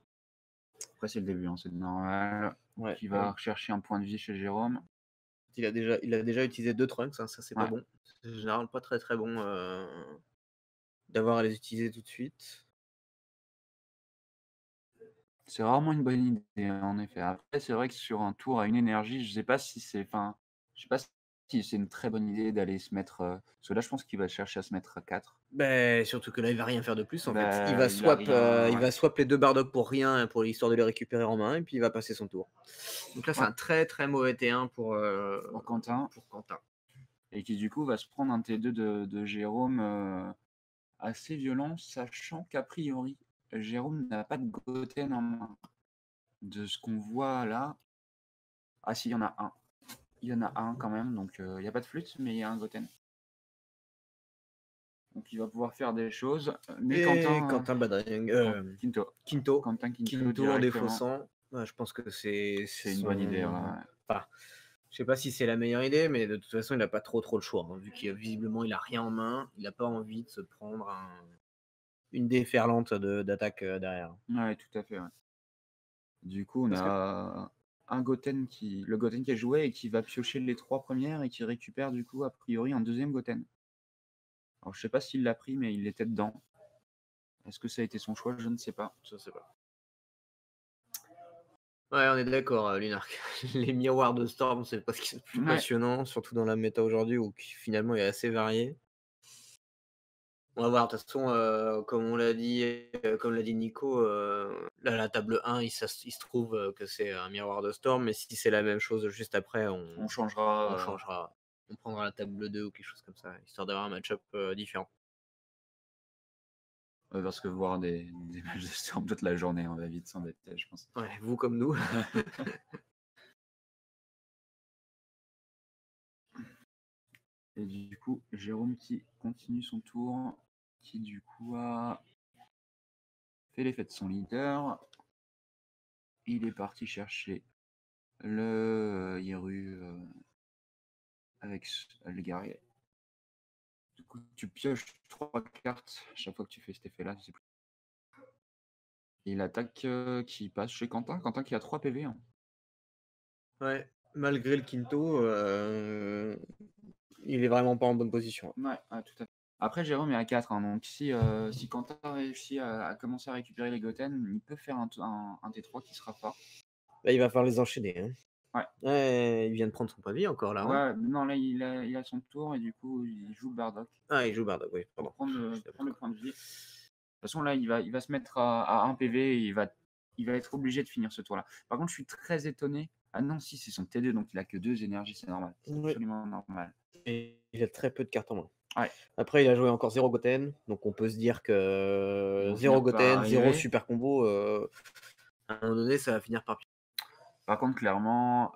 Speaker 2: Après, c'est le début, hein, c'est normal.
Speaker 1: Ouais.
Speaker 2: Qui va rechercher un point de vie chez Jérôme.
Speaker 1: Il a déjà utilisé 2 Trunks, hein, ça c'est pas
Speaker 2: Ouais.
Speaker 1: bon. C'est en général pas très très bon d'avoir à les utiliser tout de suite.
Speaker 2: C'est rarement une bonne idée, en effet. Après, c'est vrai que sur un tour à une énergie, je sais pas si c'est une très bonne idée d'aller se mettre. Parce que là, je pense qu'il va chercher à se mettre à 4.
Speaker 1: Beh, surtout que là, il va rien faire de plus en fait.
Speaker 2: Bah,
Speaker 1: Il va
Speaker 2: il a
Speaker 1: swap,
Speaker 2: rien,
Speaker 1: il
Speaker 2: ouais.
Speaker 1: va swap les 2 Bardock pour rien, hein, pour l'histoire de les récupérer en main et puis il va passer son tour. Donc là, c'est
Speaker 2: Ouais.
Speaker 1: un très très mauvais T1 pour
Speaker 2: Quentin.
Speaker 1: Quentin.
Speaker 2: Et qui du coup va se prendre un T2 de Jérôme assez violent, sachant qu'a priori, Jérôme n'a pas de Goten en main. De ce qu'on voit là. Ah si, il y en a un. Il y en a un quand même, donc il n'y a pas de flûte, mais il y a un Goten. Donc il va pouvoir faire des choses. Mais
Speaker 1: Et
Speaker 2: Quentin
Speaker 1: Badring,
Speaker 2: Quinto. Quentin
Speaker 1: Quinto en
Speaker 2: directement.
Speaker 1: défaussant. Ouais, je pense que c'est
Speaker 2: une bonne idée. Ouais.
Speaker 1: Enfin, je sais pas si c'est la meilleure idée, mais de toute façon, il a pas trop le choix. Hein, vu qu'il visiblement il a rien en main, il a pas envie de se prendre une déferlante d'attaque derrière.
Speaker 2: Ouais, tout à fait. Ouais. Du coup, on
Speaker 1: Parce que
Speaker 2: a le Goten qui a joué et qui va piocher les 3 premières et qui récupère du coup a priori un deuxième Goten. Alors je sais pas s'il l'a pris, mais il était dedans. Est-ce que ça a été son choix? Je ne sais pas.
Speaker 1: je sais pas. Ouais, on est d'accord, Lunark. Les miroirs de Storm, c'est pas ce qui est le plus passionnant, surtout dans la méta aujourd'hui où finalement il est assez varié. On va voir, de toute façon, comme l'a dit Nico, là, la table 1, il se trouve que c'est un miroir de Storm, mais si c'est la même chose juste après,
Speaker 2: On changera.
Speaker 1: On prendra la table 2 ou quelque chose comme ça, histoire d'avoir un match-up différent.
Speaker 2: Parce que voir des matchs de Storm toute la journée, on va vite s'embêter, je pense.
Speaker 1: Ouais, vous comme nous.
Speaker 2: Et du coup, Jérôme qui continue son tour, qui du coup a fait l'effet de son leader. Il est parti chercher le Yeru avec le guerrier. Du coup, tu pioches 3 cartes chaque fois que tu fais cet effet-là. Et l'attaque qui passe chez Quentin. Quentin qui a 3 PV. Hein.
Speaker 1: Ouais, malgré le Quinto, il est vraiment pas en bonne position.
Speaker 2: Ouais, tout à fait. Après, Jérôme est à 4, hein, donc si Quentin réussit à commencer à récupérer les Goten, il peut faire un T3 qui sera fort.
Speaker 1: Là, il va falloir les enchaîner. Hein.
Speaker 2: Ouais.
Speaker 1: Ouais, il vient de prendre son pavé encore là.
Speaker 2: Ouais, non, là il a son tour et du coup il joue Bardock.
Speaker 1: Ah, il joue Bardock, oui.
Speaker 2: Pour prendre le point de vie. De toute façon, là il va se mettre à 1 PV et il va être obligé de finir ce tour-là. Par contre, je suis très étonné. Ah non, si, c'est son T2, donc il a que 2 énergies, c'est normal. C'est absolument normal.
Speaker 1: Et il a très peu de cartes en main.
Speaker 2: Ouais.
Speaker 1: Après, il a joué encore 0 Goten, donc on peut se dire que 0 Goten, 0 super combo, à un moment donné, ça va finir par...
Speaker 2: Par contre, clairement,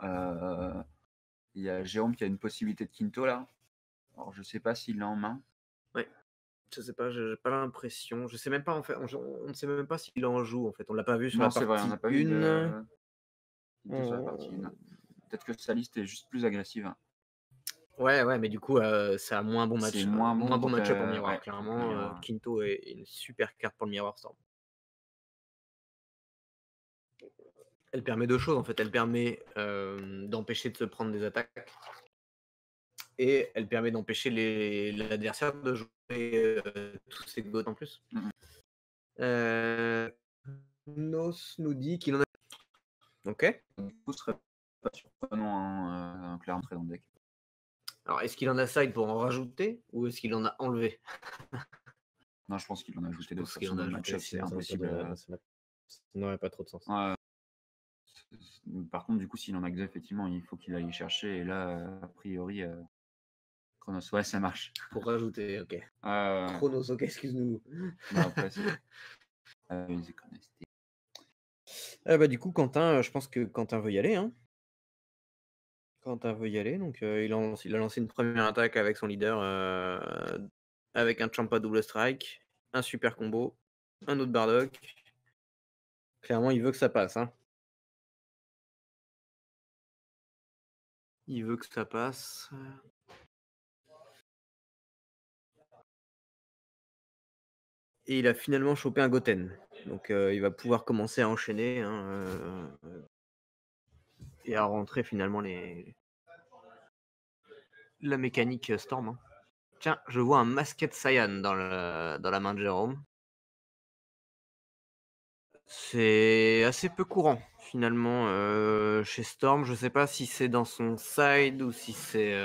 Speaker 2: il y a Jérôme qui a une possibilité de Quinto là. Alors, je sais pas s'il l'a en main.
Speaker 1: Ouais. Je sais pas, j'ai pas l'impression. Je sais même pas en fait. On ne sait même pas s'il en joue en fait. On l'a pas vu sur la partie 1.
Speaker 2: Non, c'est vrai, on n'a pas vu de Quinto sur la partie 1. Peut-être que sa liste est juste plus agressive. Hein.
Speaker 1: Ouais, mais du coup, ça a moins bon match.
Speaker 2: C'est moins bon
Speaker 1: match-up en miroir.
Speaker 2: ouais,
Speaker 1: clairement, Quinto est une super carte pour le miroir Storm. Elle permet 2 choses en fait. Elle permet d'empêcher de se prendre des attaques. Et elle permet d'empêcher l'adversaire de jouer tous ses goats en plus. Nos nous dit qu'il en a. Ok.
Speaker 2: Du coup, ce serait pas surprenant, clairement très dans le deck.
Speaker 1: Alors, est-ce qu'il en a side pour en rajouter ou est-ce qu'il en a enlevé?
Speaker 2: Non, je pense qu'il en a ajouté d'autres.
Speaker 1: Qu'il en a ajouté,
Speaker 2: c'est impossible.
Speaker 1: Ça n'aurait pas trop de sens.
Speaker 2: Ouais. Par contre, du coup, s'il en a que deux, effectivement, il faut qu'il aille chercher. Et là, a priori, Chronos, ouais, ça marche.
Speaker 1: Pour rajouter, ok. Chronos, ok, excuse-nous.
Speaker 2: Non, après, c'est.
Speaker 1: Du coup, Quentin, je pense que Quentin veut y aller. Hein. Quentin veut y aller, donc il a lancé une première attaque avec son leader, avec un Champa double strike, un super combo, un autre Bardock, Clairement, il veut que ça passe, hein. Il veut que ça passe. Et il a finalement chopé un Goten. Donc il va pouvoir commencer à enchaîner, hein, et à rentrer finalement la mécanique Storm, hein. Tiens, je vois un Masked Saiyan dans la main de Jérôme. C'est assez peu courant finalement, chez Storm. Je sais pas si c'est dans son side ou si c'est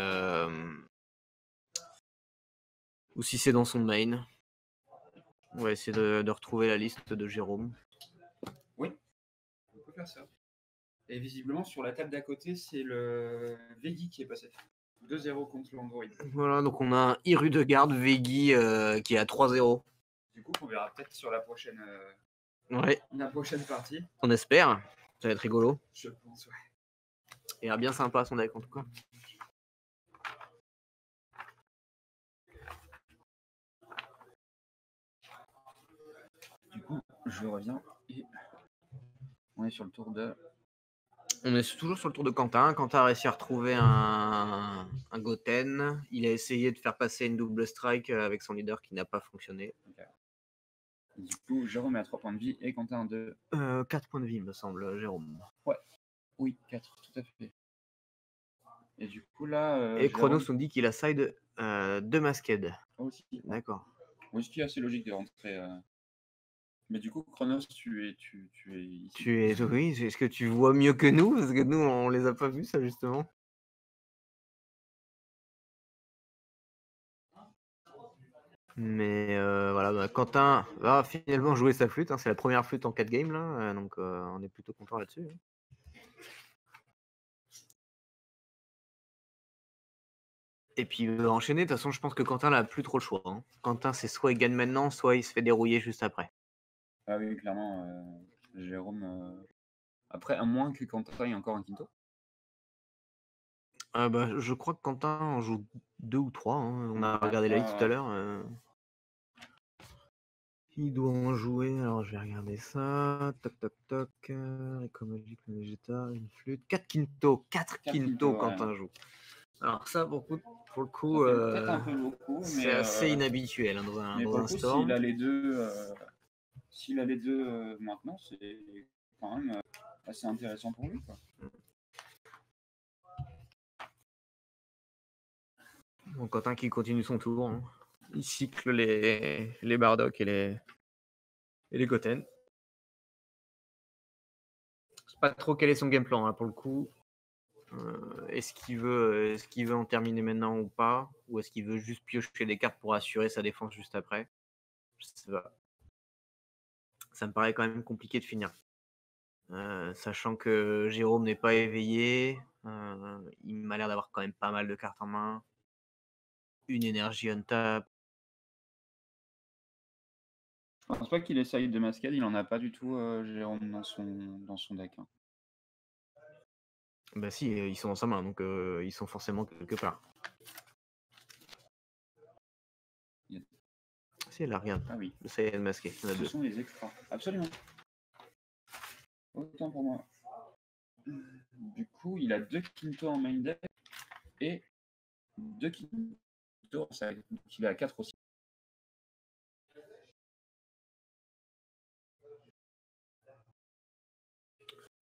Speaker 1: dans son main. On va essayer de retrouver la liste de Jérôme.
Speaker 2: Oui, on peut faire ça. Et visiblement, sur la table d'à côté, c'est le Veggie qui est passé. 2-0 contre l'Android.
Speaker 1: Voilà, donc on a un Iru de garde Veggie qui est à 3-0.
Speaker 2: Du coup, on verra peut-être sur la prochaine partie.
Speaker 1: On espère. Ça va être rigolo.
Speaker 2: Je pense, ouais.
Speaker 1: Il a bien sympa son deck en tout cas.
Speaker 2: Du coup, je reviens et on est sur le tour de...
Speaker 1: On est toujours sur le tour de Quentin. Quentin a réussi à retrouver un Goten. Il a essayé de faire passer une double strike avec son leader qui n'a pas fonctionné.
Speaker 2: Okay. Du coup, Jérôme est à 3 points de vie et Quentin à 2.
Speaker 1: 4 points de vie, me semble, Jérôme.
Speaker 2: Ouais, oui, 4, tout à fait. Et du coup, là.
Speaker 1: Et Chronos nous dit qu'il a side 2 Masked.
Speaker 2: Aussi.
Speaker 1: D'accord.
Speaker 2: Oui, ce qui est assez logique de rentrer. Mais du coup, Chronos, tu es ici.
Speaker 1: Oui, est-ce que tu vois mieux que nous? Parce que nous, on les a pas vus, ça, justement. Mais voilà, bah, Quentin va finalement jouer sa flûte, hein. C'est la première flûte en 4 games, là, donc on est plutôt content là-dessus, hein. Et puis il va enchaîner. De toute façon, je pense que Quentin n'a plus trop le choix, hein. Quentin, c'est soit il gagne maintenant, soit il se fait dérouiller juste après.
Speaker 2: Ah oui, clairement, Jérôme. Après, à moins que Quentin ait encore un quinto.
Speaker 1: Bah, je crois que Quentin en joue 2 ou 3, hein. On a regardé la liste tout à l'heure. Il doit en jouer, alors je vais regarder ça. Toc toc toc. Écologique, Vegeta, une flûte. 4 quinto. 4 quinto Quentin joue. Alors ça, pour le coup,
Speaker 2: peut-être un peu beaucoup,
Speaker 1: c'est assez inhabituel, hein, dans un Storm.
Speaker 2: S'il a les deux, maintenant, c'est quand même assez intéressant pour lui, quoi.
Speaker 1: Donc Quentin qui continue son tour, hein. Il cycle les Bardock et les Goten. Je sais pas trop quel est son game plan, hein, pour le coup. Est-ce qu'il veut en terminer maintenant ou pas? Ou est-ce qu'il veut juste piocher des cartes pour assurer sa défense juste après? Je sais pas. Ça me paraît quand même compliqué de finir. Sachant que Jérôme n'est pas éveillé, il m'a l'air d'avoir quand même pas mal de cartes en main. Une énergie on tap.
Speaker 2: Je pense pas qu'il essaye de mascade, il en a pas du tout, Jérôme, dans son deck, hein.
Speaker 1: Bah si, ils sont dans sa main, donc ils sont forcément quelque part. Si, elle a rien.
Speaker 2: Ah oui.
Speaker 1: Le Saiyan masqué.
Speaker 2: Ce sont les extras. Absolument. Autant pour moi. Du coup, il a 2 Quinto en main deck et 2 Quinto en side. Donc il est à 4 aussi.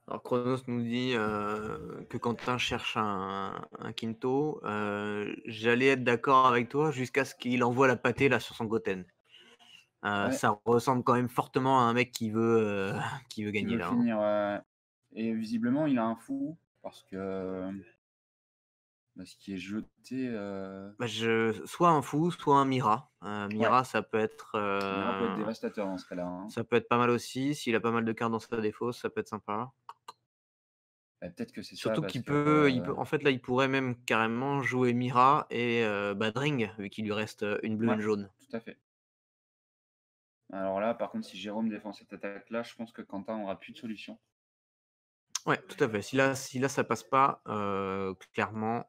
Speaker 1: Alors Chronos nous dit que Quentin cherche un Quinto. J'allais être d'accord avec toi jusqu'à ce qu'il envoie la pâtée là sur son Goten. Ça ressemble quand même fortement à un mec qui veut gagner là.
Speaker 2: Finir, et visiblement, il a un fou parce que ce qui est jeté.
Speaker 1: Soit un fou, soit un Mira. Mira, ça peut être.
Speaker 2: Mira peut être dévastateur dans ce cas-là, hein.
Speaker 1: Ça peut être pas mal aussi. S'il a pas mal de cartes dans sa défausse, ça peut être sympa.
Speaker 2: Peut-être que c'est
Speaker 1: Surtout
Speaker 2: ça.
Speaker 1: qu'il peut, en fait, là, il pourrait même carrément jouer Mira et Badring, vu qu'il lui reste une bleue et une jaune.
Speaker 2: Tout à fait. Alors là, par contre, si Jérôme défend cette attaque-là, je pense que Quentin aura plus de solution.
Speaker 1: Ouais, tout à fait. Si là ça passe pas, clairement.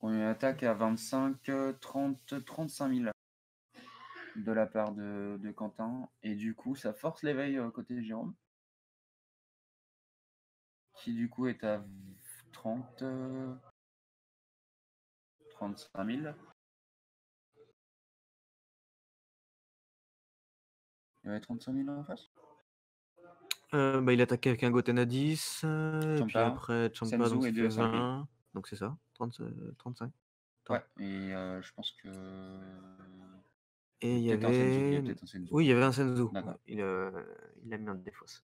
Speaker 2: On attaque à 25, 30, 35 000. de la part de Quentin. Et du coup, ça force l'éveil côté Jérôme, qui du coup est à 30, 35 000. Il y avait 35 000 en face.
Speaker 1: Il attaquait avec un Goten à 10, et puis
Speaker 2: Champa,
Speaker 1: après Champa,
Speaker 2: Senzu
Speaker 1: donc ça
Speaker 2: et
Speaker 1: fait
Speaker 2: 2 à 5 000.
Speaker 1: 20. Donc c'est ça, 30, 35.
Speaker 2: Ouais, et je pense que.
Speaker 1: Et il y
Speaker 2: Peut-être un Senzu. Il y
Speaker 1: avait.
Speaker 2: a peut-être un Senzu.
Speaker 1: Oui, il y avait un Senzu.
Speaker 2: D'accord.
Speaker 1: Il a mis un défausse.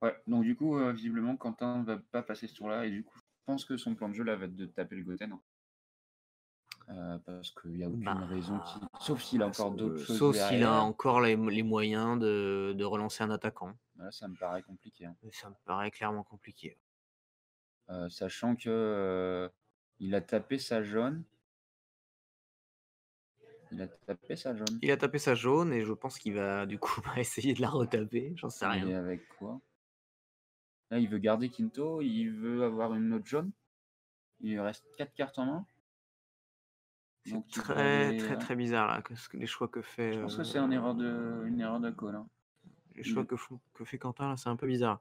Speaker 2: Ouais, donc du coup, visiblement, Quentin va pas passer ce tour-là. Et du coup, je pense que son plan de jeu là va être de taper le Goten, hein. Parce qu'il n'y a aucune raison qui. Sauf s'il a encore d'autres choses
Speaker 1: Sauf s'il a
Speaker 2: derrière.
Speaker 1: encore les moyens de relancer un attaquant.
Speaker 2: Là, ça me paraît compliqué, hein.
Speaker 1: Ça me paraît clairement compliqué.
Speaker 2: Sachant que il a tapé sa jaune. Il a tapé sa jaune.
Speaker 1: Il a tapé sa jaune et je pense qu'il va du coup essayer de la retaper. J'en sais
Speaker 2: Mais
Speaker 1: rien.
Speaker 2: avec quoi? Là, il veut garder Quinto, il veut avoir une autre jaune. Il lui reste 4 cartes en main.
Speaker 1: C'est très bizarre là, les choix que fait.
Speaker 2: Je pense que c'est une erreur de call, hein.
Speaker 1: Les choix que fait Quentin là, c'est un peu bizarre.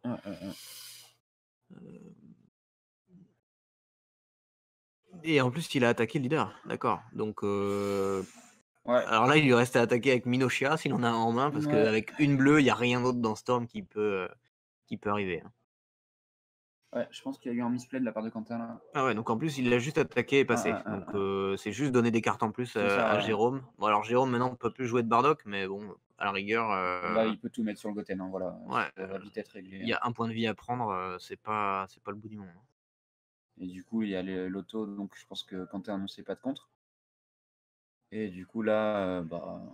Speaker 1: Et en plus, il a attaqué le leader, d'accord. Donc, alors là, il lui reste à attaquer avec Minoshia s'il en a un en main, parce qu'avec une bleue, il n'y a rien d'autre dans Storm qui peut arriver, hein.
Speaker 2: Ouais, je pense qu'il y a eu un misplay de la part de Quentin là.
Speaker 1: Ah ouais, donc en plus, il l'a juste attaqué et passé. Donc, c'est juste donner des cartes en plus à Jérôme. Bon, alors Jérôme, maintenant, ne peut plus jouer de Bardock, mais bon, à la rigueur.
Speaker 2: Là, il peut tout mettre sur le Goten, hein, voilà.
Speaker 1: Ouais,
Speaker 2: ça va vite être réglé.
Speaker 1: Il y a un point de vie à prendre, c'est pas le bout du monde.
Speaker 2: Et du coup, il y a l'auto, donc je pense que Quentin a annoncé pas de contre. Et du coup, là,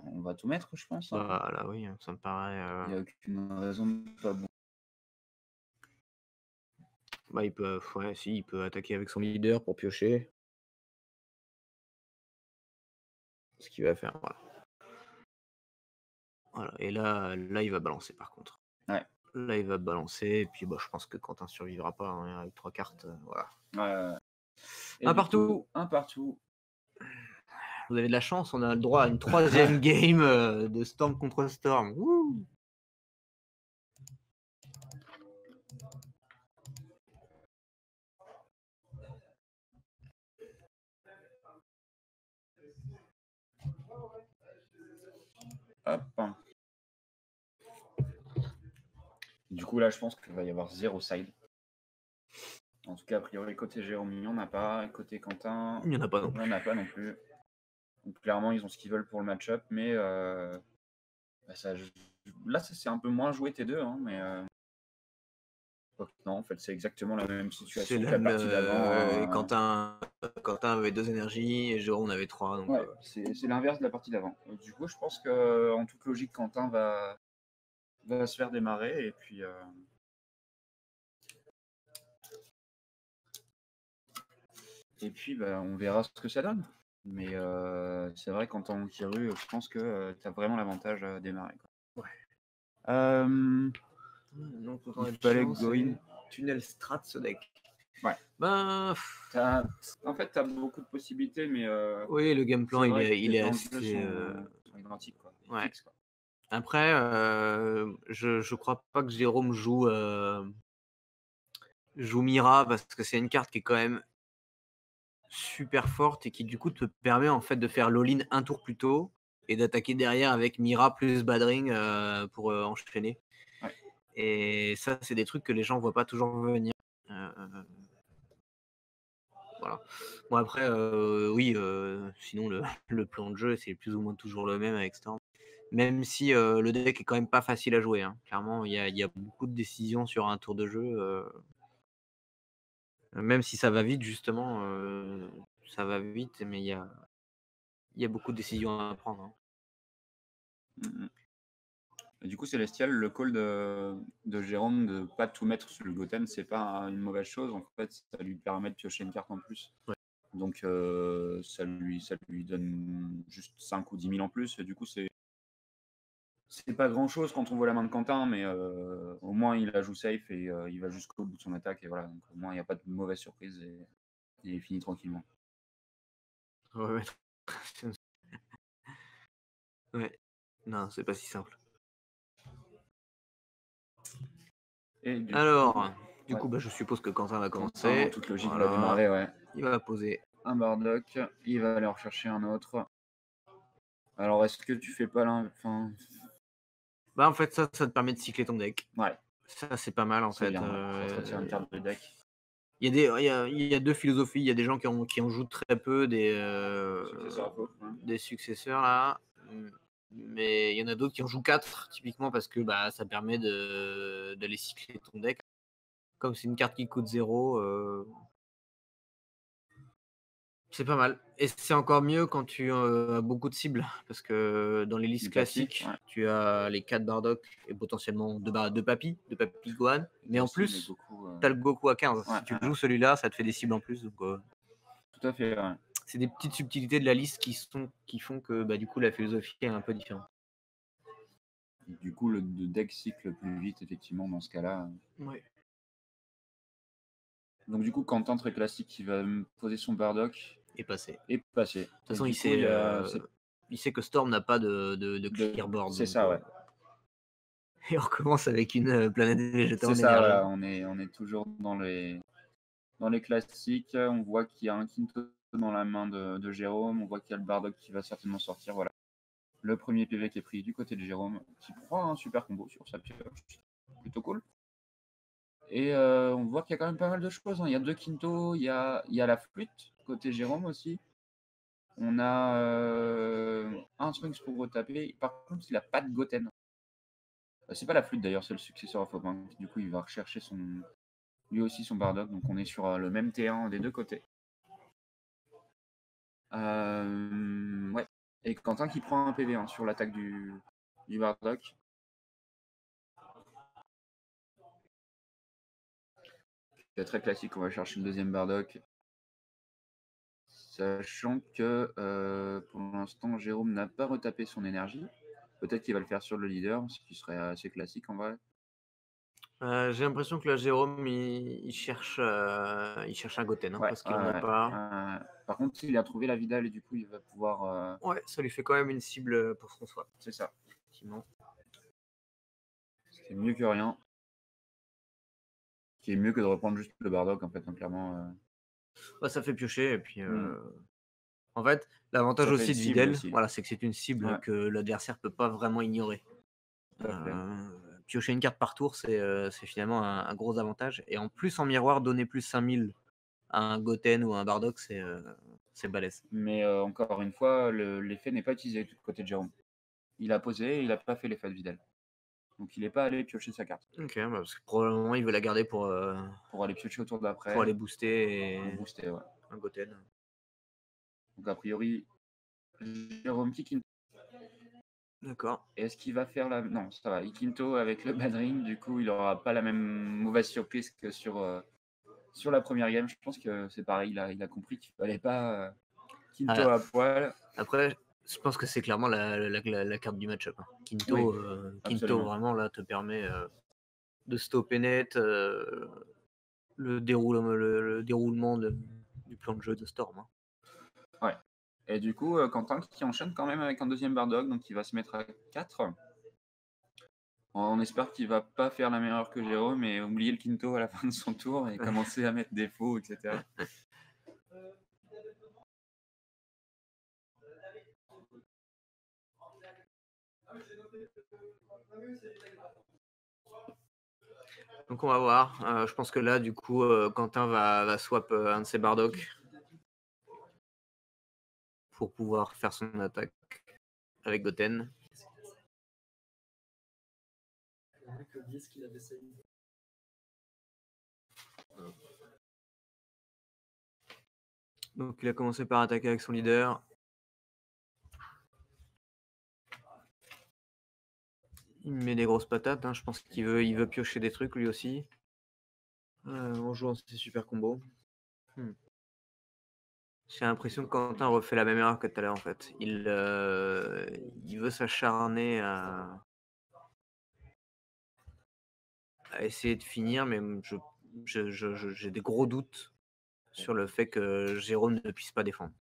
Speaker 2: on va tout mettre, je pense, hein.
Speaker 1: Là, oui, ça me paraît.
Speaker 2: Il n'y a aucune raison de pas bon.
Speaker 1: Il peut, il peut attaquer avec son leader pour piocher. Ce qu'il va faire, voilà. Et là, il va balancer par contre.
Speaker 2: Ouais.
Speaker 1: Là, il va balancer, et puis je pense que Quentin survivra pas, hein, avec 3 cartes. Voilà.
Speaker 2: Ouais.
Speaker 1: Un partout.
Speaker 2: Un partout.
Speaker 1: Vous avez de la chance, on a le droit à une 3e game de Storm contre Storm. Wouh.
Speaker 2: Hop. Du coup, là, je pense qu'il va y avoir 0 side. En tout cas, a priori, côté Jérôme, il n'y en a pas. Côté Quentin,
Speaker 1: il n'y en a pas non plus.
Speaker 2: Il n'y en a pas non plus. Donc, clairement, ils ont ce qu'ils veulent pour le match-up. Mais là, c'est un peu moins joué T2. Hein, mais non, en fait, c'est exactement la même situation que la partie d'avant.
Speaker 1: Et Quentin avait 2 énergies et Jérôme avait 3. Donc,
Speaker 2: ouais, c'est l'inverse de la partie d'avant. Du coup, je pense qu'en toute logique, Quentin va se faire démarrer. Et puis... on verra ce que ça donne. Mais c'est vrai qu'en tant qu'Iru, je pense que tu as vraiment l'avantage à démarrer, quoi. Ouais.
Speaker 1: Donc,
Speaker 2: il fallait go in.
Speaker 1: Tunnel strat ce deck.
Speaker 2: Ouais.
Speaker 1: En
Speaker 2: fait, tu as beaucoup de possibilités, mais.
Speaker 1: Oui, le game plan, il est assez.
Speaker 2: Sont identiques, quoi.
Speaker 1: Ouais.
Speaker 2: Fixe, quoi.
Speaker 1: Après, je crois pas que Jérôme joue Mira, parce que c'est une carte qui est quand même super forte et qui du coup te permet en fait de faire l'all-in un tour plus tôt et d'attaquer derrière avec Mira plus Badring pour enchaîner.
Speaker 2: Ouais.
Speaker 1: Et ça, c'est des trucs que les gens voient pas toujours venir. Voilà. Bon, après, oui, sinon le plan de jeu, c'est plus ou moins toujours le même avec Storm. Même si le deck est quand même pas facile à jouer, hein. Clairement, il y a beaucoup de décisions sur un tour de jeu. Même si ça va vite, justement, ça va vite, mais il y a beaucoup de décisions à prendre, hein.
Speaker 2: Et du coup, Célestial, le call de Jérôme de pas tout mettre sur le Goten, c'est pas une mauvaise chose. En fait, ça lui permet de piocher une carte en plus.
Speaker 1: Ouais.
Speaker 2: Donc, ça lui donne juste 5 ou 10 000 en plus. Et du coup, c'est pas grand chose quand on voit la main de Quentin, mais au moins il la joue safe et il va jusqu'au bout de son attaque. Et voilà, donc au moins il n'y a pas de mauvaise surprise et il finit tranquillement.
Speaker 1: Ouais, Ouais. Non, c'est pas si simple.
Speaker 2: Et du coup,
Speaker 1: Alors, du
Speaker 2: ouais.
Speaker 1: coup, bah, je suppose que Quentin va
Speaker 2: Quentin, en
Speaker 1: commencer.
Speaker 2: toute logique, va
Speaker 1: Voilà.
Speaker 2: démarrer, ouais.
Speaker 1: Il va poser.
Speaker 2: Un Bardock, il va aller en rechercher un autre. Alors, est-ce que tu fais pas enfin,
Speaker 1: Bah, en fait, ça te permet de cycler ton deck.
Speaker 2: ouais,
Speaker 1: Ça, c'est pas mal, en
Speaker 2: c'est
Speaker 1: fait.
Speaker 2: bien, ouais. Ça te retire une carte de deck.
Speaker 1: Il y a il y a 2 philosophies. Il y a des gens qui en jouent très peu,
Speaker 2: Successeur à faux, ouais.
Speaker 1: des successeurs là. Mais il y en a d'autres qui en jouent 4 typiquement parce que bah, ça permet d'aller cycler ton deck. Comme c'est une carte qui coûte 0, c'est pas mal. Et c'est encore mieux quand tu as beaucoup de cibles. Parce que dans les listes
Speaker 2: Du papy,
Speaker 1: classiques,
Speaker 2: ouais.
Speaker 1: tu as les 4 Bardock et potentiellement 2 papy Gohan. Mais en
Speaker 2: Aussi, les
Speaker 1: plus,
Speaker 2: Goku,
Speaker 1: tu as le Goku à 15.
Speaker 2: ouais,
Speaker 1: Si tu joues celui-là, ça te fait des cibles en plus. Donc,
Speaker 2: tout à fait, ouais.
Speaker 1: c'est des petites subtilités de la liste qui font que bah, du coup la philosophie est un peu différente.
Speaker 2: Du coup, le deck cycle plus vite, effectivement, dans ce cas-là.
Speaker 1: Ouais.
Speaker 2: Donc, du coup, Quentin, très classique, il va poser son Bardock
Speaker 1: Et passer.
Speaker 2: et passer.
Speaker 1: De toute façon,
Speaker 2: du coup,
Speaker 1: il sait que Storm n'a pas de clearboard.
Speaker 2: C'est
Speaker 1: donc,
Speaker 2: ça, ouais.
Speaker 1: Et on recommence avec une planète végétale en
Speaker 2: C'est ça,
Speaker 1: énergie.
Speaker 2: voilà. On est toujours dans les classiques. On voit qu'il y a un Quinto dans la main de Jérôme. On voit qu'il y a le Bardock qui va certainement sortir. Voilà. Le premier PV qui est pris du côté de Jérôme, qui prend un super combo sur sa pioche. Plutôt cool. Et on voit qu'il y a quand même pas mal de choses, hein. Il y a 2 Quinto, il y a la flûte, côté Jérôme aussi. On a un Sphinx pour retaper. Par contre, il n'a pas de Goten. C'est pas la flûte d'ailleurs, c'est le successeur à Fobin. Du coup, il va rechercher lui aussi son Bardock. Donc on est sur le même T1 des deux côtés. Ouais. Et Quentin qui prend un PV sur l'attaque du Bardock. C'est très classique, on va chercher le deuxième Bardock. Sachant que pour l'instant, Jérôme n'a pas retapé son énergie. Peut-être qu'il va le faire sur le leader, ce qui serait assez classique en vrai.
Speaker 1: J'ai l'impression que là, Jérôme, il cherche un Goten,
Speaker 2: Ouais,
Speaker 1: parce qu'il en a pas.
Speaker 2: Par contre, il a trouvé la Vidal et du coup, il va pouvoir.
Speaker 1: Ouais, ça lui fait quand même une cible pour son swap.
Speaker 2: C'est ça.
Speaker 1: Effectivement.
Speaker 2: C'est mieux que rien. Qui est mieux que de reprendre juste le Bardock en fait, hein, clairement.
Speaker 1: Bah, ça fait piocher et puis
Speaker 2: Mm.
Speaker 1: en fait, l'avantage
Speaker 2: Ça fait
Speaker 1: aussi
Speaker 2: une
Speaker 1: de
Speaker 2: cible
Speaker 1: Videl,
Speaker 2: aussi.
Speaker 1: voilà, c'est que c'est une cible
Speaker 2: Ouais.
Speaker 1: que l'adversaire peut pas vraiment ignorer.
Speaker 2: Tout à fait.
Speaker 1: Piocher une carte par tour, c'est finalement un gros avantage. Et en plus, en miroir, donner plus 5000 à un Goten ou à un Bardock, c'est balèze.
Speaker 2: Mais encore une fois, l'effet n'est pas utilisé du côté de Jérôme. Il a posé et il n'a pas fait l'effet de Vidal. Donc il n'est pas allé piocher sa carte.
Speaker 1: Ok, bah, parce que probablement il veut la garder pour
Speaker 2: aller piocher au tour d'après.
Speaker 1: aller booster
Speaker 2: Booster, ouais.
Speaker 1: un Goten.
Speaker 2: Donc a priori, Jérôme Kikinto.
Speaker 1: D'accord.
Speaker 2: Est-ce qu'il va faire la. Non, ça va. Ikinto avec le Badring, du coup, il n'aura pas la même mauvaise surprise que sur la première game. Je pense que c'est pareil. Il a compris qu'il fallait pas Kinto à poil.
Speaker 1: Après, je pense que c'est clairement la carte du match-up. Hein. Kinto,
Speaker 2: Oui,
Speaker 1: Kinto vraiment là te permet de stopper net le déroulement du plan de jeu de Storm. Hein.
Speaker 2: Ouais. Et du coup, Quentin qui enchaîne quand même avec un deuxième Bardock, donc il va se mettre à 4. On espère qu'il va pas faire la même erreur que Jérôme et oublier le Kinto à la fin de son tour et commencer à mettre des faux, etc.
Speaker 1: Donc on va voir. Je pense que là, du coup, Quentin va swap un de ses Bardock pour pouvoir faire son attaque avec Goten. Donc il a commencé par attaquer avec son leader. Il met des grosses patates. Hein. Je pense qu'il veut piocher des trucs lui aussi. En jouant ses super combos. J'ai l'impression que Quentin refait la même erreur que tout à l'heure en fait. Il veut s'acharner à essayer de finir, mais j'ai des gros doutes sur le fait que Jérôme ne puisse pas défendre.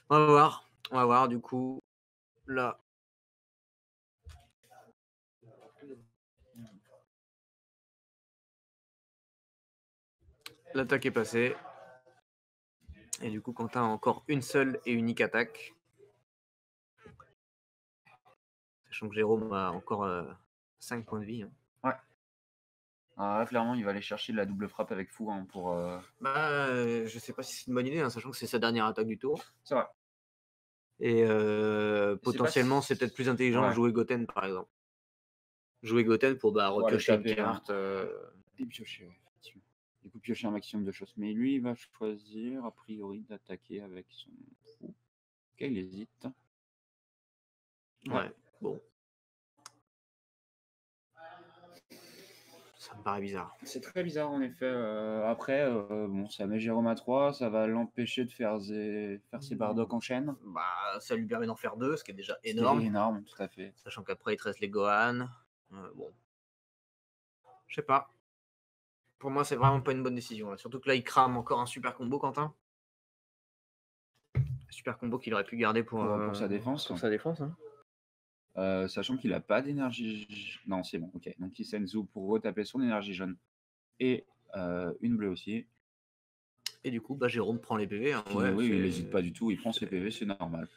Speaker 1: On va voir. On va voir du coup. Là, l'attaque est passée. Et du coup, Quentin a encore une seule et unique attaque. Sachant que Jérôme a encore 5 points de vie. Hein.
Speaker 2: Ouais. Alors là, clairement, il va aller chercher la double frappe avec fou hein, pour.
Speaker 1: Je sais pas si c'est une bonne idée, hein, sachant que c'est sa dernière attaque du tour.
Speaker 2: C'est vrai.
Speaker 1: Et
Speaker 2: C'est
Speaker 1: potentiellement,
Speaker 2: pas...
Speaker 1: c'est peut-être plus intelligent de
Speaker 2: Ouais.
Speaker 1: jouer Goten, par exemple. Jouer Goten pour repiocher une
Speaker 2: taper,
Speaker 1: carte.
Speaker 2: Et piocher, ouais, effectivement. Du coup, piocher un maximum de choses. Mais lui, il va choisir, a priori, d'attaquer avec son fou. Ok, il hésite.
Speaker 1: Ouais, bon. Ça me paraît bizarre.
Speaker 2: C'est très bizarre, en effet. Après, bon, ça met Jérôme à 3, ça va l'empêcher de faire ses Bardock en chaîne.
Speaker 1: Bah, ça lui permet d'en faire 2, ce qui est déjà
Speaker 2: Ce qui est
Speaker 1: énorme.
Speaker 2: énorme, tout à fait.
Speaker 1: Sachant qu'après, il te reste les Gohan. Bon. Je sais pas. Pour moi, c'est vraiment pas une bonne décision. Là. Surtout que là, il crame encore un super combo, Quentin. Super combo qu'il aurait pu garder pour
Speaker 2: sa défense.
Speaker 1: Pour sa défense. Hein.
Speaker 2: Sachant qu'il a pas d'énergie. Non, c'est bon, ok. Donc, il Senzu pour retaper son énergie jaune. Et une bleue aussi.
Speaker 1: Et du coup, bah, Jérôme prend les PV. Hein.
Speaker 2: Oui, il n'hésite pas du tout, il prend ses PV, c'est normal.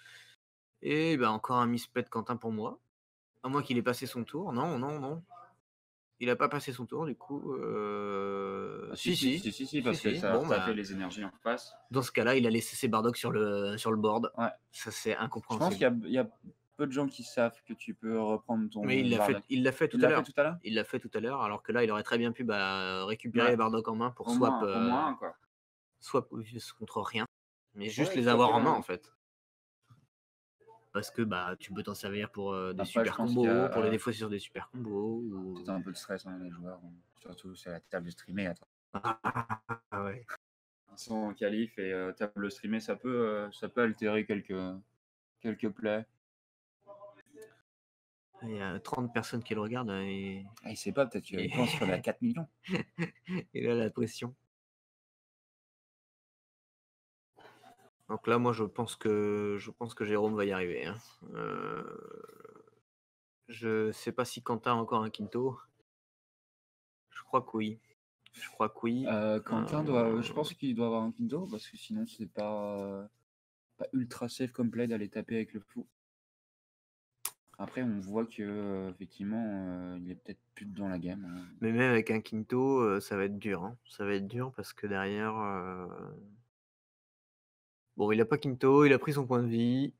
Speaker 1: Et bah, encore un misplay de Quentin pour moi. À moins qu'il ait passé son tour. Non. Il a pas passé son tour, du coup.
Speaker 2: Si, parce que ça a tapé les énergies en face.
Speaker 1: Dans ce cas-là, il a laissé ses Bardock sur le board.
Speaker 2: Ouais.
Speaker 1: Ça, c'est
Speaker 2: Je pense
Speaker 1: incompréhensible.
Speaker 2: qu'il y a peu de gens qui savent que tu peux reprendre ton
Speaker 1: Mais il l'a
Speaker 2: Bardock.
Speaker 1: fait tout
Speaker 2: Il
Speaker 1: à
Speaker 2: l'a
Speaker 1: l'heure.
Speaker 2: fait tout à l'heure
Speaker 1: Il l'a fait tout à l'heure, alors que là, il aurait très bien pu récupérer
Speaker 2: Ouais.
Speaker 1: les Bardock en main pour
Speaker 2: Au
Speaker 1: swap,
Speaker 2: moins un, quoi.
Speaker 1: swap contre rien. Mais juste
Speaker 2: Ouais,
Speaker 1: les
Speaker 2: tout à
Speaker 1: avoir
Speaker 2: fait,
Speaker 1: en main,
Speaker 2: ouais.
Speaker 1: en fait. Parce que bah, tu peux t'en servir pour des
Speaker 2: Après,
Speaker 1: super
Speaker 2: je pense
Speaker 1: combos,
Speaker 2: qu'il y a,
Speaker 1: pour les défausser sur des super combos. Ou...
Speaker 2: peut-être un peu de stress, hein, les joueurs. Surtout, c'est la table streamée. Attends.
Speaker 1: Ah ouais.
Speaker 2: Ils sont en qualif et table streamée, ça peut altérer quelques plays.
Speaker 1: Il y a 30 personnes qui le regardent. Et...
Speaker 2: Ah, il sait pas, peut-être qu'il pense qu'on a 4 millions.
Speaker 1: Et là, la pression. Donc là, moi, je pense que Jérôme va y arriver. Hein. Je sais pas si Quentin a encore un Quinto. Je crois que oui.
Speaker 2: Quentin je pense qu'il doit avoir un Quinto parce que sinon c'est pas ultra safe comme play d'aller taper avec le fou. Après, on voit que effectivement, il est peut-être plus dans la game. Hein.
Speaker 1: Mais même avec un Quinto, ça va être dur. Hein. Ça va être dur parce que derrière. Bon, il a pas Quinto, il a pris son point de vie,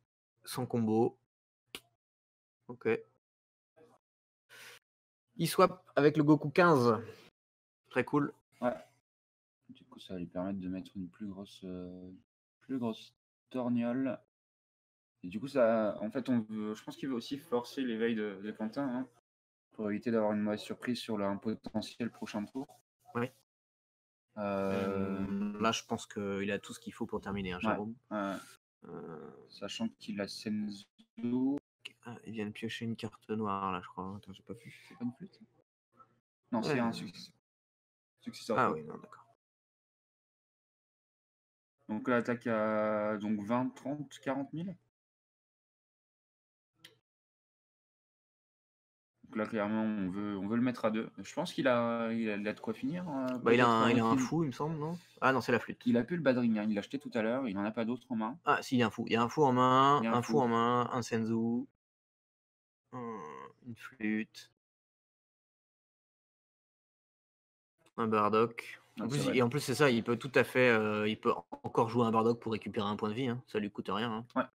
Speaker 1: son combo. Ok. Il swap avec le Goku 15. Très cool.
Speaker 2: Ouais. Du coup, ça va lui permettre de mettre une plus grosse torgnole. Et du coup, ça, en fait, je pense qu'il veut aussi forcer l'éveil de Quentin hein, pour éviter d'avoir une mauvaise surprise sur un potentiel prochain tour.
Speaker 1: Oui.
Speaker 2: Euh,
Speaker 1: Là, je pense qu'il a tout ce qu'il faut pour terminer, hein, Jérôme.
Speaker 2: Sachant qu'il a Senzu.
Speaker 1: Il vient de piocher une carte noire, là, je crois. Attends, j'ai pas vu.
Speaker 2: C'est pas une flûte? Non, c'est un successeur.
Speaker 1: Ah oui, non, d'accord.
Speaker 2: Donc l'attaque à 20, 30, 40 000. Donc là, clairement, on veut le mettre à 2. Je pense qu'il a de quoi finir.
Speaker 1: Bah, il a un fou, il me semble, non? Ah non, c'est la flûte.
Speaker 2: Il a plus le Badring, hein. Il l'a acheté tout à l'heure. Il n'en a pas d'autres en main.
Speaker 1: Ah, si, il y a un fou. Il y a un fou en main, un fou en main, un Senzu, une flûte, un Bardock. En plus, c'est ça, il peut tout à fait. Il peut encore jouer un Bardock pour récupérer un point de vie. Hein. Ça lui coûte rien. Hein.
Speaker 2: Ouais,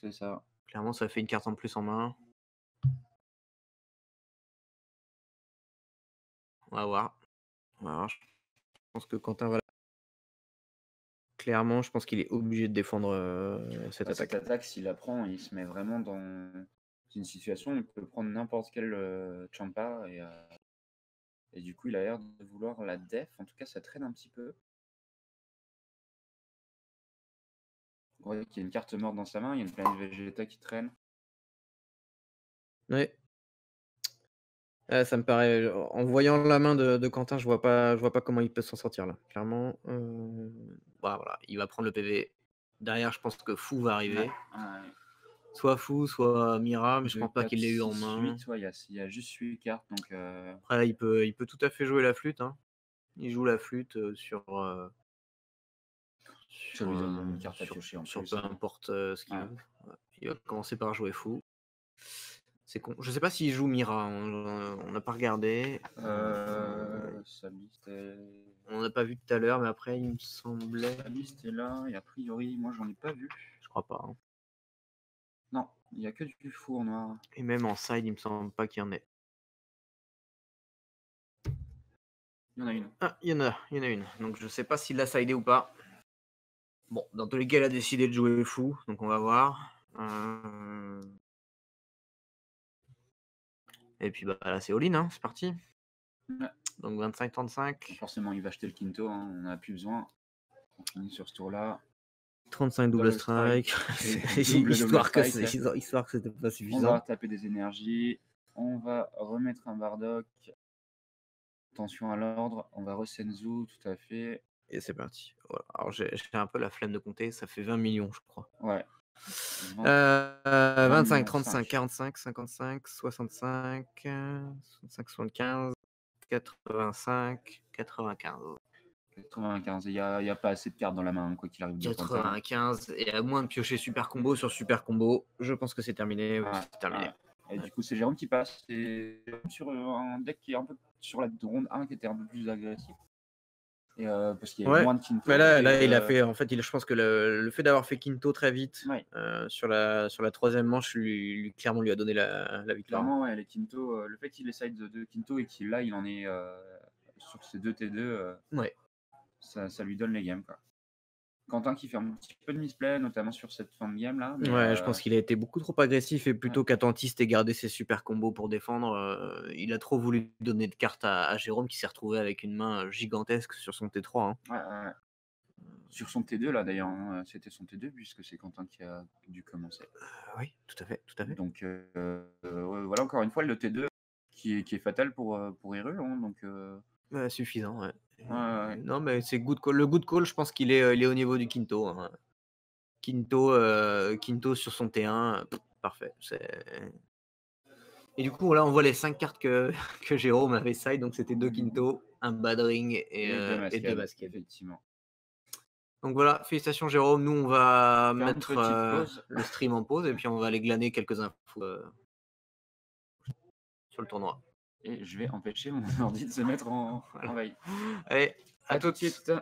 Speaker 2: c'est ça.
Speaker 1: Clairement, ça fait une carte en plus en main. On va voir. Je pense que Quentin va. Clairement, je pense qu'il est obligé de défendre cette attaque.
Speaker 2: Cette attaque, s'il la prend, il se met vraiment dans une situation où il peut prendre n'importe quel Champa et du coup, il a l'air de vouloir la def. En tout cas, ça traîne un petit peu. Vous voyez qu'il y a une carte morte dans sa main. Il y a une planète Vegeta qui traîne.
Speaker 1: Oui. Ça me paraît. En voyant la main de Quentin, je vois pas comment il peut s'en sortir là. Clairement. Voilà, il va prendre le PV Derrière, je pense que Fou va arriver.
Speaker 2: Ouais.
Speaker 1: Soit Fou, soit Mira, mais je
Speaker 2: 2,
Speaker 1: pense pas
Speaker 2: 4,
Speaker 1: qu'il l'ait eu en
Speaker 2: 6,
Speaker 1: main.
Speaker 2: 8. Ouais, il y a juste 8 cartes. Donc,
Speaker 1: Après, il peut tout à fait jouer la flûte. Hein. Il joue la flûte
Speaker 2: ça lui donne une carte à
Speaker 1: sur,
Speaker 2: piocher en
Speaker 1: sur
Speaker 2: plus.
Speaker 1: peu importe ce qu'il
Speaker 2: Ouais.
Speaker 1: veut. Ouais. Il va commencer par jouer Fou. C'est con. Je sais pas s'il joue Mira. On n'a pas regardé.
Speaker 2: Sa liste est...
Speaker 1: On n'a pas vu tout à l'heure, mais après, il me semblait.
Speaker 2: Sa liste est là, et a priori, moi, j'en ai pas vu.
Speaker 1: Je crois pas. Hein.
Speaker 2: Non, il y a que du four noir.
Speaker 1: Et même en side, il me semble pas qu'il y en ait.
Speaker 2: Il y en a une.
Speaker 1: Ah, il y en a une. Donc je sais pas s'il l'a sidé ou pas. Bon, dans tous les cas, il a décidé de jouer Fou, donc on va voir. Et puis bah là, c'est all-in, hein, c'est parti.
Speaker 2: Ouais.
Speaker 1: Donc 25-35.
Speaker 2: Forcément, il va acheter le quinto, hein, on n'a plus besoin. On finit sur ce tour-là.
Speaker 1: 35 double strike. Histoire que c'était pas
Speaker 2: On
Speaker 1: suffisant.
Speaker 2: va taper des énergies. On va remettre un Bardock. Attention à l'ordre. On va Resenzu, tout à fait.
Speaker 1: Et c'est parti. Voilà. Alors j'ai un peu la flemme de compter, ça fait 20 millions, je crois.
Speaker 2: Ouais.
Speaker 1: 25, 35, 45, 55, 65, 65, 75, 85, 95.
Speaker 2: 95. Il n'y a pas assez de cartes dans la main, quoi qu'il arrive.
Speaker 1: 95. Et à moins de piocher super combo sur super combo, je pense que c'est terminé. Oui, c'est terminé.
Speaker 2: Et du coup, c'est Jérôme qui passe. C'est sur un deck qui est un peu sur la ronde 1 qui était un peu plus agressif. Et parce qu'il y a moins de Quinto.
Speaker 1: Mais là il a fait. En fait, je pense que le fait d'avoir fait Quinto très vite sur la troisième manche, clairement lui a donné la victoire.
Speaker 2: Clairement, ouais, les Quinto, le fait qu'il essaye de Quinto et qu'il il en est sur ces deux T2, ça lui donne les games, quoi. Quentin qui fait un petit peu de misplay, notamment sur cette fin de game là.
Speaker 1: Mais je pense qu'il a été beaucoup trop agressif et plutôt qu'attentiste et garder ses super combos pour défendre, il a trop voulu donner de cartes à Jérôme qui s'est retrouvé avec une main gigantesque sur son T3. Hein.
Speaker 2: Sur son T2 là d'ailleurs, hein, c'était son T2 puisque c'est Quentin qui a dû commencer.
Speaker 1: Oui, tout à fait.
Speaker 2: Donc voilà, encore une fois, le T2 qui est fatal pour Hyrule. Hein, donc,
Speaker 1: suffisant, ouais.
Speaker 2: Ouais.
Speaker 1: Non, mais c'est good call. Le good call, je pense qu'il est au niveau du Quinto. Hein. Quinto sur son T1, parfait. Et du coup, là, on voit les 5 cartes que Jérôme avait side. Donc, c'était 2 Quinto, un Bad Ring et 2 Basket.
Speaker 2: Effectivement.
Speaker 1: Donc voilà, félicitations Jérôme. Nous, on va mettre
Speaker 2: pause.
Speaker 1: le stream en pause et puis on va aller glaner quelques infos sur le tournoi.
Speaker 2: Et je vais empêcher mon ordi de se mettre en veille.
Speaker 1: Allez, à tout de suite.